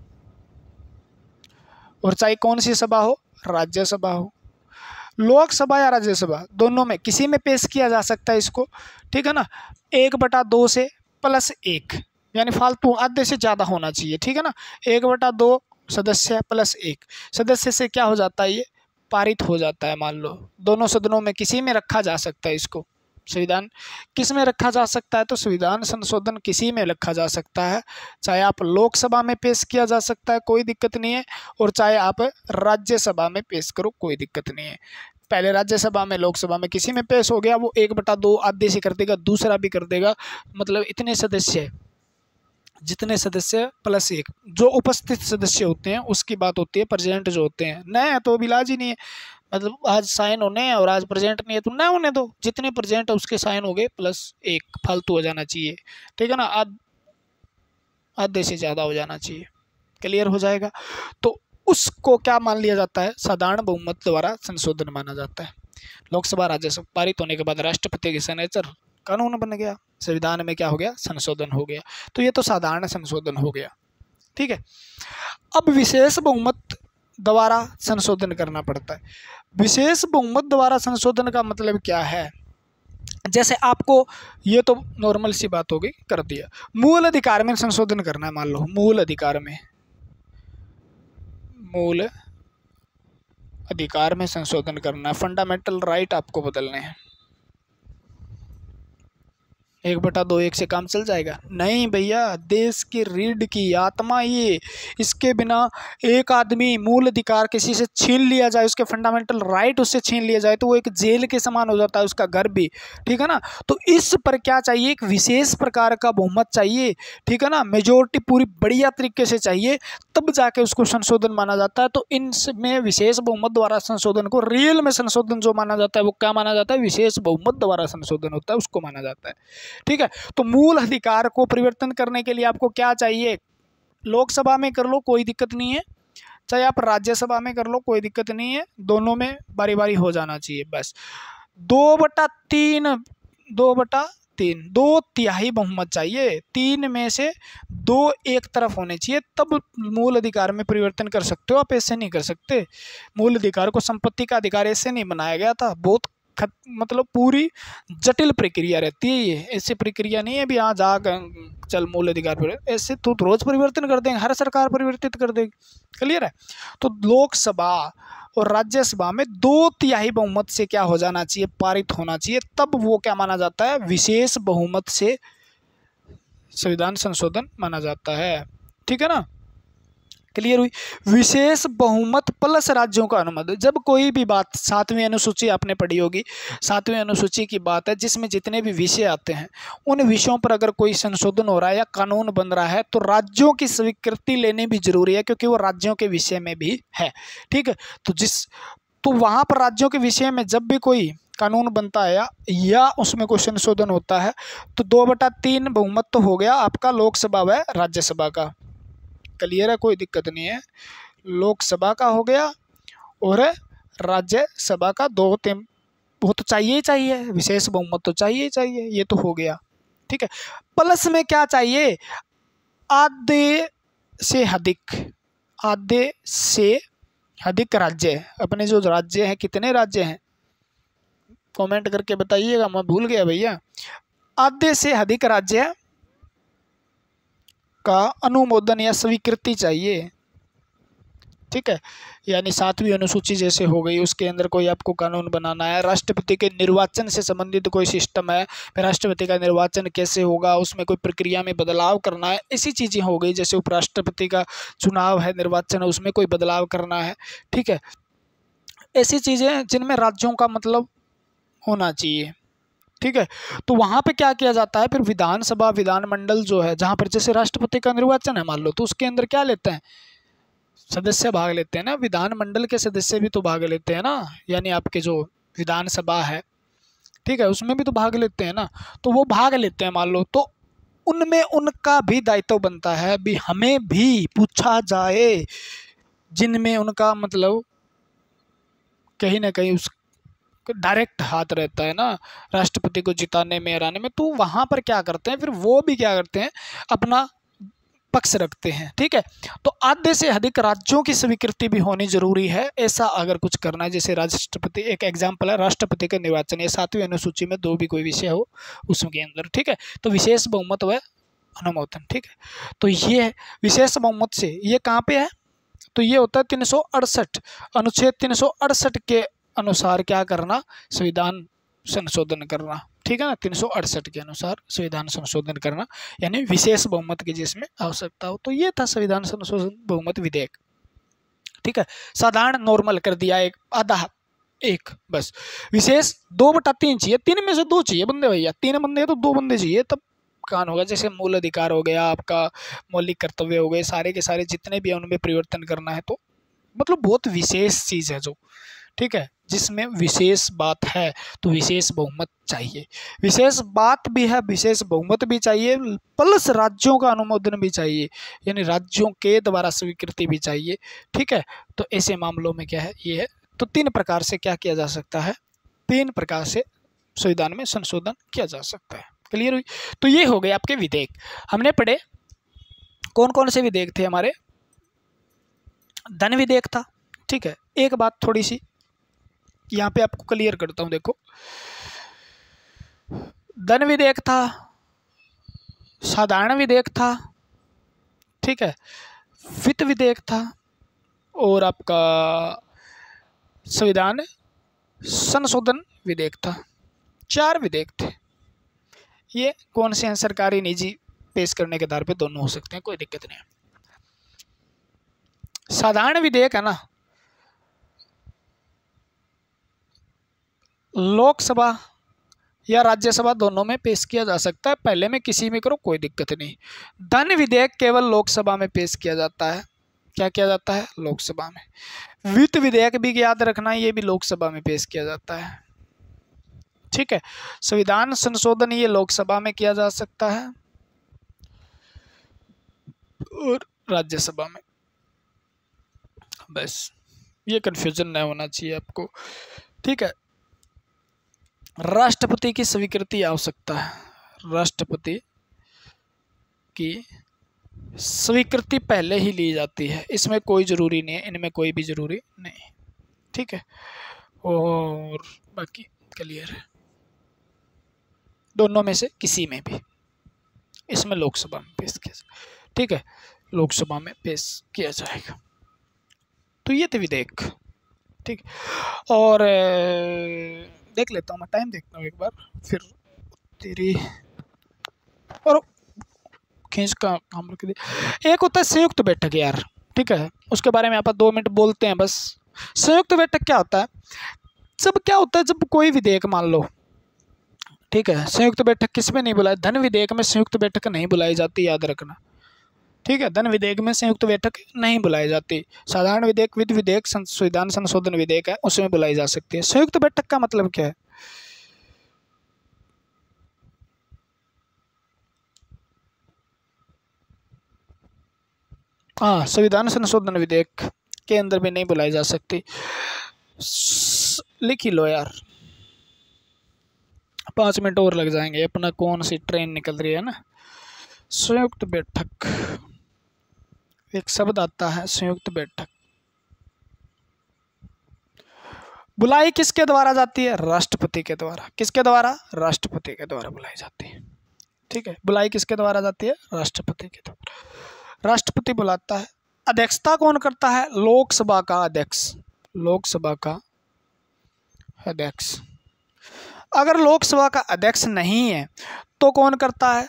S1: और चाहे कौन सी सभा हो, राज्यसभा हो। लोकसभा या राज्यसभा दोनों में किसी में पेश किया जा सकता है इसको। ठीक है ना, 1/2 से +1, यानी फालतू आधे से ज़्यादा होना चाहिए, ठीक है ना। 1/2 सदस्य प्लस 1 सदस्य से क्या हो जाता है, ये पारित हो जाता है। मान लो दोनों सदनों में किसी में रखा जा सकता है इसको। संविधान किस में रखा जा सकता है, तो संविधान संशोधन किसी में रखा जा सकता है, चाहे आप लोकसभा में पेश किया जा सकता है, कोई दिक्कत नहीं है, और चाहे आप राज्यसभा में पेश करो, कोई दिक्कत नहीं है। पहले राज्यसभा में, लोकसभा में किसी में पेश हो गया, वो 1/2 आधे से कर देगा, दूसरा भी कर देगा। मतलब इतने सदस्य, जितने सदस्य प्लस 1 जो उपस्थित सदस्य होते हैं उसकी बात होती है। प्रेजेंट जो होते हैं नए हैं तो इलाज ही नहीं है, मतलब आज साइन होने हैं और आज प्रेजेंट नहीं है तो नए होने दो, जितने प्रेजेंट है उसके साइन हो गए प्लस 1 फालतू हो जाना चाहिए, ठीक है ना। आधे से ज़्यादा हो जाना चाहिए, क्लियर हो जाएगा। तो उसको क्या मान लिया जाता है, साधारण बहुमत द्वारा संशोधन माना जाता है। लोकसभा राज्यसभा पारित होने के बाद राष्ट्रपति के सिग्नेचर, कानून बन गया, संविधान में क्या हो गया, संशोधन हो गया। तो ये तो साधारण संशोधन हो गया, ठीक है। अब विशेष बहुमत द्वारा संशोधन करना पड़ता है। विशेष बहुमत द्वारा संशोधन का मतलब क्या है, जैसे आपको ये तो नॉर्मल सी बात हो गई, कर दिया। मूल अधिकार में संशोधन करना है, मान लो मूल अधिकार में संशोधन करना है, फंडामेंटल राइट आपको बदलने हैं। 1/2 1 से काम चल जाएगा? नहीं भैया, देश की रीढ़ की आत्मा ये, इसके बिना एक आदमी मूल अधिकार किसी से छीन लिया जाए, उसके फंडामेंटल राइट उससे छीन लिया जाए तो वो एक जेल के समान हो जाता है, उसका घर भी, ठीक है ना। तो इस पर क्या चाहिए, एक विशेष प्रकार का बहुमत चाहिए, ठीक है ना, मेजोरिटी पूरी बढ़िया तरीके से चाहिए, तब जाके उसको संशोधन माना जाता है। तो इनमें विशेष बहुमत द्वारा संशोधन को रियल में संशोधन जो माना जाता है वो क्या माना जाता है, विशेष बहुमत द्वारा संशोधन होता है, उसको माना जाता है, ठीक है। तो मूल अधिकार को परिवर्तन करने के लिए आपको क्या चाहिए, लोकसभा में कर लो कोई दिक्कत नहीं है, चाहे आप राज्यसभा में कर लो कोई दिक्कत नहीं है, दोनों में बारी बारी हो जाना चाहिए बस। 2/3 2/3 बहुमत चाहिए, 3 में से 2 एक तरफ होने चाहिए, तब मूल अधिकार में परिवर्तन कर सकते हो आप, ऐसे नहीं कर सकते। मूल अधिकार को संपत्ति का अधिकार ऐसे नहीं बनाया गया था, बहुत मतलब पूरी जटिल प्रक्रिया रहती है ये, ऐसी प्रक्रिया नहीं है भी यहाँ जा चल मूल अधिकार पर, ऐसे तो रोज परिवर्तन कर देंगे, हर सरकार परिवर्तित कर देगी, क्लियर है। तो लोकसभा और राज्यसभा में 2/3 बहुमत से क्या हो जाना चाहिए, पारित होना चाहिए, तब वो क्या माना जाता है, विशेष बहुमत से संविधान संशोधन माना जाता है, ठीक है ना, क्लियर हुई। विशेष बहुमत प्लस राज्यों का अनुमोदन, जब कोई भी बात, 7वीं अनुसूची आपने पढ़ी होगी, 7वीं अनुसूची की बात है जिसमें जितने भी विषय आते हैं उन विषयों पर अगर कोई संशोधन हो रहा है या कानून बन रहा है तो राज्यों की स्वीकृति लेनी भी जरूरी है, क्योंकि वो राज्यों के विषय में भी है, ठीक है। तो वहाँ पर राज्यों के विषय में जब भी कोई कानून बनता है या उसमें कोई संशोधन होता है तो 2/3 बहुमत तो हो गया आपका लोकसभा व राज्यसभा का, क्लियर है, कोई दिक्कत नहीं है। लोकसभा का हो गया और राज्यसभा का 2/3 वो तो चाहिए ही चाहिए, विशेष बहुमत तो चाहिए ही चाहिए, ये तो हो गया, ठीक है। प्लस में क्या चाहिए, आधे से अधिक राज्य, अपने जो राज्य हैं, कितने राज्य हैं कमेंट करके बताइएगा, मैं भूल गया भैया। आधे से अधिक राज्य का अनुमोदन या स्वीकृति चाहिए, ठीक है। यानी 7वीं अनुसूची जैसे हो गई, उसके अंदर कोई आपको कानून बनाना है, राष्ट्रपति के निर्वाचन से संबंधित कोई सिस्टम है, राष्ट्रपति का निर्वाचन कैसे होगा, उसमें कोई प्रक्रिया में बदलाव करना है, ऐसी चीज़ें हो गई। जैसे उपराष्ट्रपति का चुनाव है, निर्वाचन है, उसमें कोई बदलाव करना है, ठीक है। ऐसी चीज़ें जिनमें राज्यों का मतलब होना चाहिए, ठीक है। तो वहाँ पे क्या किया जाता है, फिर विधानसभा विधानमंडल जो है, जहाँ पर जैसे राष्ट्रपति का निर्वाचन है मान लो, तो उसके अंदर क्या लेते हैं, सदस्य भाग लेते हैं ना, विधानमंडल के सदस्य भी तो भाग लेते हैं ना, यानी आपके जो विधानसभा है, ठीक है, उसमें भी तो भाग लेते हैं ना, तो वो भाग लेते हैं मान लो, तो उनमें उनका भी दायित्व बनता है भी हमें भी पूछा जाए, जिनमें उनका मतलब कहीं ना कहीं उस डायरेक्ट हाथ रहता है ना राष्ट्रपति को जिताने में, हराने में, तो वहाँ पर क्या करते हैं, फिर वो भी क्या करते हैं, अपना पक्ष रखते हैं, ठीक है। तो आधे से अधिक राज्यों की स्वीकृति भी होनी जरूरी है, ऐसा अगर कुछ करना है, जैसे राष्ट्रपति, एक एग्जाम्पल है राष्ट्रपति का निर्वाचन, ये 7वीं अनुसूची में 2 भी कोई विषय हो उसके अंदर, ठीक है। तो विशेष बहुमत व अनुमोदन। ठीक है, तो ये है विशेष बहुमत से, ये कहाँ पे है, तो ये होता है 368 अनुच्छेद 368 के अनुसार क्या करना, संविधान संशोधन करना। ठीक है ना, 368 के अनुसार संविधान संशोधन करना, यानी विशेष बहुमत की जिसमें आवश्यकता हो। तो ये था संविधान संशोधन बहुमत विधेयक। ठीक है, साधारण नॉर्मल कर दिया, एक आधा एक बस। विशेष 2/3 चाहिए, 3 में से 2 चाहिए बंदे भैया, 3 बंदे हैं तो 2 बंदे चाहिए तब कान होगा। जैसे मूल अधिकार हो गया, आपका मौलिक कर्तव्य हो गए, सारे के सारे जितने भी हैं उनमें परिवर्तन करना है, तो मतलब बहुत विशेष चीज़ है जो, ठीक है, जिसमें विशेष बात है तो विशेष बहुमत चाहिए। विशेष बात भी है, विशेष बहुमत भी चाहिए, प्लस राज्यों का अनुमोदन भी चाहिए, यानी राज्यों के द्वारा स्वीकृति भी चाहिए। ठीक है, तो ऐसे मामलों में क्या है, ये है। तो 3 प्रकार से क्या किया जा सकता है, 3 प्रकार से संविधान में संशोधन किया जा सकता है। क्लियर हुई? तो ये हो गए आपके विधेयक। हमने पढ़े कौन कौन से विधेयक थे हमारे, धन विधेयक था। ठीक है, एक बात थोड़ी सी यहाँ पे आपको क्लियर करता हूँ, देखो, धन विधेयक था, साधारण विधेयक था, ठीक है, वित्त विधेयक था, और आपका संविधान संशोधन विधेयक था। 4 विधेयक थे। ये कौन से हैं, सरकारी निजी पेश करने के आधार पे दोनों हो सकते हैं, कोई दिक्कत नहीं है। साधारण विधेयक है ना, लोकसभा या राज्यसभा दोनों में पेश किया जा सकता है, पहले में किसी में करो कोई दिक्कत नहीं। धन विधेयक केवल लोकसभा में पेश किया जाता है। क्या किया जाता है, लोकसभा में। वित्त विधेयक भी याद रखना, ये भी लोकसभा में पेश किया जाता है। ठीक है, संविधान संशोधन ये लोकसभा में किया जा सकता है और राज्यसभा में। बस ये कंफ्यूजन नहीं होना चाहिए आपको। ठीक है, राष्ट्रपति की स्वीकृति आवश्यकता है, राष्ट्रपति की स्वीकृति पहले ही ली जाती है, इसमें कोई ज़रूरी नहीं है, इनमें कोई भी ज़रूरी नहीं। ठीक है, और बाकी क्लियर है, दोनों में से किसी में भी, इसमें लोकसभा में पेश किया जाए। ठीक है, लोकसभा में पेश किया जाएगा। तो ये थे विधेयक। ठीक, और देख लेता हूँ मैं, टाइम देखता हूँ एक बार, फिर तेरी और खींच का काम रख दिया। एक होता है संयुक्त बैठक यार, ठीक है, उसके बारे में आप 2 मिनट बोलते हैं बस। संयुक्त बैठक क्या होता है, जब कोई विधेयक मान लो, ठीक है, संयुक्त बैठक किसमें नहीं बुलाई, धन विधेयक में संयुक्त बैठक नहीं बुलाई जाती, याद रखना। ठीक है, धन विधेयक में संयुक्त बैठक नहीं बुलाई जाती। साधारण विधेयक, वित्त विधेयक, संविधान संशोधन विधेयक है, उसमें बुलाई जा सकती है। संयुक्त बैठक का मतलब क्या है, हाँ, संविधान संशोधन विधेयक के अंदर भी नहीं बुलाई जा सकती। लिख ही लो यार, 5 मिनट और लग जाएंगे, अपना कौन सी ट्रेन निकल रही है ना। संयुक्त बैठक, एक शब्द आता है संयुक्त बैठक, बुलाई किसके द्वारा जाती है, राष्ट्रपति के द्वारा। किसके द्वारा, राष्ट्रपति के द्वारा बुलाई जाती है। ठीक है, बुलाई किसके द्वारा जाती है, राष्ट्रपति के द्वारा, राष्ट्रपति बुलाता है। अध्यक्षता कौन करता है, लोकसभा का अध्यक्ष, लोकसभा का अध्यक्ष। अगर लोकसभा का अध्यक्ष नहीं है तो कौन करता है,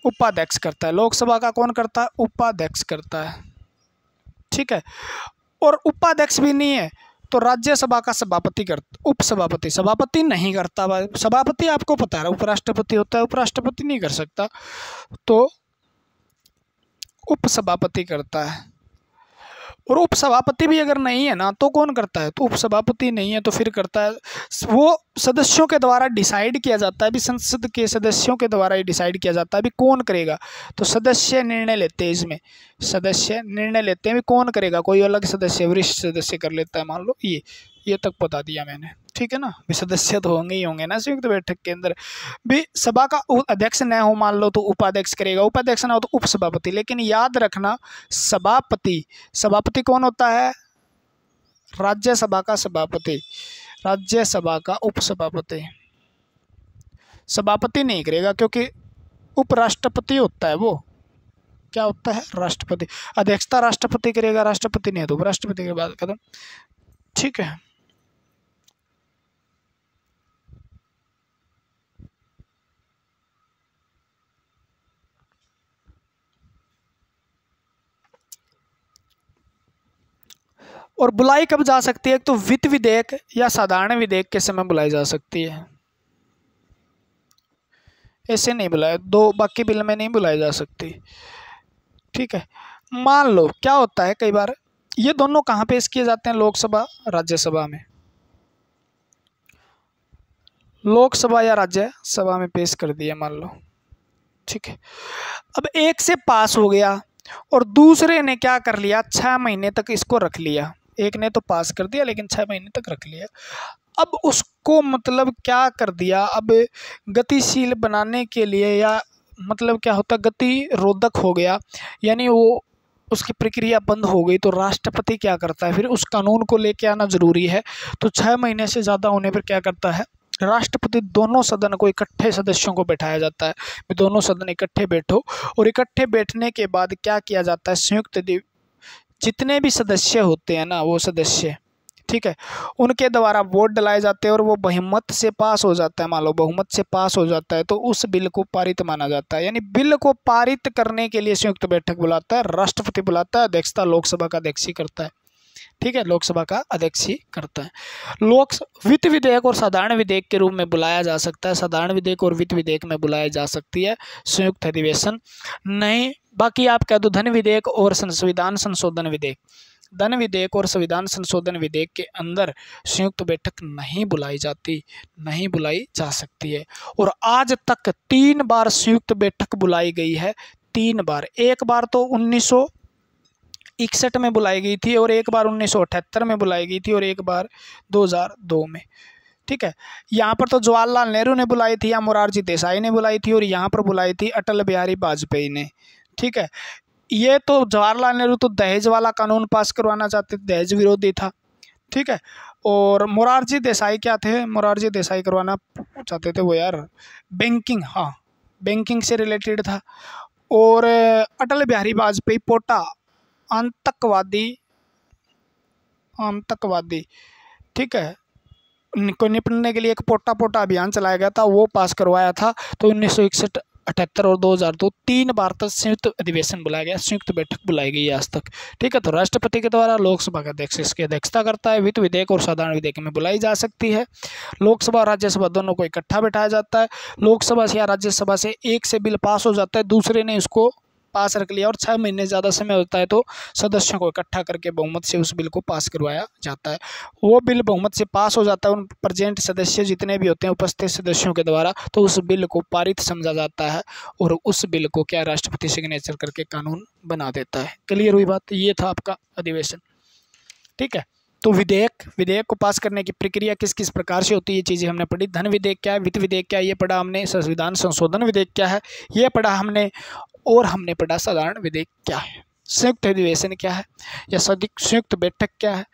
S1: उपाध्यक्ष करता है। लोकसभा का कौन करता है, उपाध्यक्ष करता है। ठीक है, और उपाध्यक्ष भी नहीं है तो राज्यसभा का सभापति करता, उपसभापति, सभापति नहीं करता। सभापति आपको पता है उपराष्ट्रपति होता है, उपराष्ट्रपति नहीं कर सकता, तो उपसभापति करता है। और उपसभापति भी अगर नहीं है ना तो कौन करता है, तो उपसभापति नहीं है तो फिर करता है, वो सदस्यों के द्वारा डिसाइड किया जाता है, अभी संसद के सदस्यों के द्वारा ही डिसाइड किया जाता है। अभी कौन करेगा, तो सदस्य निर्णय लेते हैं, इसमें सदस्य निर्णय लेते हैं, अभी कौन करेगा, कोई अलग सदस्य, वरिष्ठ सदस्य कर लेता है, मान लो ये तक बता दिया मैंने। ठीक है ना, भी सदस्य तो होंगे ही होंगे ना संयुक्त बैठक के अंदर भी। सभा का अध्यक्ष न हो मान लो तो उपाध्यक्ष करेगा, उपाध्यक्ष ना हो तो उपसभापति। लेकिन याद रखना, सभापति कौन होता है, राज्यसभा का सभापति, राज्यसभा का उपसभापति। सभापति नहीं करेगा, क्योंकि उपराष्ट्रपति होता है वो, क्या होता है, राष्ट्रपति। अध्यक्षता राष्ट्रपति करेगा, राष्ट्रपति नहीं है तो उपराष्ट्रपति के बाद खत्म। ठीक है, और बुलाई कब जा सकती है, एक तो वित्त विधेयक या साधारण विधेयक के समय बुलाई जा सकती है, ऐसे नहीं बुलाया, दो बाकी बिल में नहीं बुलाई जा सकती। ठीक है, मान लो क्या होता है कई बार ये दोनों कहाँ पेश किए जाते हैं, लोकसभा राज्यसभा में, लोकसभा या राज्यसभा में पेश कर दिया मान लो। ठीक है, अब एक से पास हो गया और दूसरे ने क्या कर लिया, 6 महीने तक इसको रख लिया। एक ने तो पास कर दिया लेकिन 6 महीने तक रख लिया। अब उसको मतलब क्या कर दिया, अब गतिशील बनाने के लिए, या मतलब क्या होता, गतिरोधक हो गया, यानी वो उसकी प्रक्रिया बंद हो गई। तो राष्ट्रपति क्या करता है, फिर उस कानून को लेके आना जरूरी है। तो 6 महीने से ज़्यादा होने पर क्या करता है, राष्ट्रपति दोनों सदन को, इकट्ठे सदस्यों को बैठाया जाता है, दोनों सदन इकट्ठे बैठो, और इकट्ठे बैठने के बाद क्या किया जाता है, संयुक्त जितने भी सदस्य होते हैं ना, वो सदस्य, ठीक है, उनके द्वारा वोट डलाए जाते हैं और वो बहुमत से पास हो जाता है। मान लो बहुमत से पास हो जाता है तो उस बिल को पारित माना जाता है। यानी बिल को पारित करने के लिए संयुक्त बैठक बुलाता है, राष्ट्रपति बुलाता है, अध्यक्षता लोकसभा का अध्यक्ष ही करता है। ठीक है, लोकसभा का अध्यक्ष ही करता है। वित्त विधेयक और साधारण विधेयक के रूप में बुलाया जा सकता है, साधारण विधेयक और वित्त विधेयक में बुलाया जा सकती है संयुक्त अधिवेशन नहीं। बाकी आप कह दो धन विधेयक और संविधान संशोधन विधेयक, धन विधेयक और संविधान संशोधन विधेयक के अंदर संयुक्त बैठक नहीं बुलाई जाती, नहीं बुलाई जा सकती है। और आज तक 3 बार संयुक्त बैठक बुलाई गई है, 3 बार। एक बार तो 1961 में बुलाई गई थी, और एक बार 1978 में बुलाई गई थी, और एक बार 2002 में। ठीक है, यहाँ पर तो जवाहरलाल नेहरू ने बुलाई थी या मोरारजी देसाई ने बुलाई थी, और यहाँ पर बुलाई थी अटल बिहारी वाजपेयी ने। ठीक है, ये तो जवाहरलाल नेहरू तो दहेज वाला कानून पास करवाना चाहते थे, दहेज विरोधी था। ठीक है, और मोरारजी देसाई क्या थे, मोरारजी देसाई करवाना चाहते थे वो यार बैंकिंग, हाँ बैंकिंग से रिलेटेड था। और अटल बिहारी वाजपेयी पोटा आतंकवादी, ठीक है, को निपटने के लिए एक पोटा अभियान चलाया गया था, वो पास करवाया था। तो 1961, 78 और 2002 3 बार तक संयुक्त अधिवेशन बुलाया गया, संयुक्त बैठक बुलाई गई है आज तक। ठीक है, तो राष्ट्रपति के द्वारा लोकसभा का अध्यक्ष इसकी अध्यक्षता करता है। वित्त विधेयक और साधारण विधेयक में बुलाई जा सकती है। लोकसभा और राज्यसभा दोनों को इकट्ठा बैठाया जाता है। लोकसभा से या राज्यसभा से एक से बिल पास हो जाता है, दूसरे ने उसको पास रख लिया और 6 महीने ज़्यादा समय होता है तो सदस्यों को इकट्ठा करके बहुमत से उस बिल को पास करवाया जाता है। वो बिल बहुमत से पास हो जाता है उन प्रेजेंट सदस्य जितने भी होते हैं उपस्थित सदस्यों के द्वारा, तो उस बिल को पारित समझा जाता है और उस बिल को क्या राष्ट्रपति सिग्नेचर करके कानून बना देता है। क्लियर हुई बात? ये था आपका अधिवेशन। ठीक है, तो विधेयक को पास करने की प्रक्रिया किस किस प्रकार से होती है, ये चीज़ें हमने पढ़ी। धन विधेयक क्या है, वित्त विधेयक क्या है, ये पढ़ा हमने। संविधान संशोधन विधेयक क्या है, ये पढ़ा हमने। और हमने पढ़ा साधारण विधेयक क्या है, संयुक्त अधिवेशन क्या है या संयुक्त बैठक क्या है,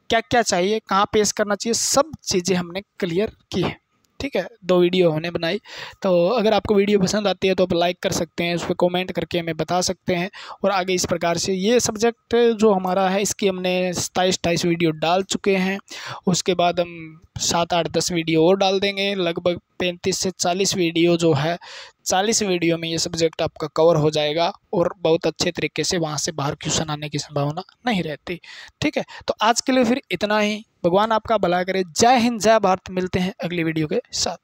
S1: क्या क्या चाहिए, कहाँ पेश करना चाहिए, सब चीज़ें हमने क्लियर की है। ठीक है, 2 वीडियो हमने बनाई। तो अगर आपको वीडियो पसंद आती है तो आप लाइक कर सकते हैं, उस पर कमेंट करके हमें बता सकते हैं। और आगे इस प्रकार से ये सब्जेक्ट जो हमारा है इसकी हमने 27-28 वीडियो डाल चुके हैं। उसके बाद हम 7, 8, 10 वीडियो और डाल देंगे। लगभग 35 से 40 वीडियो जो है, 40 वीडियो में ये सब्जेक्ट आपका कवर हो जाएगा और बहुत अच्छे तरीके से वहाँ से बाहर क्वेश्चन आने की संभावना नहीं रहती। ठीक है, तो आज के लिए फिर इतना ही। भगवान आपका भला करे। जय हिंद, जय भारत। मिलते हैं अगली वीडियो के साथ।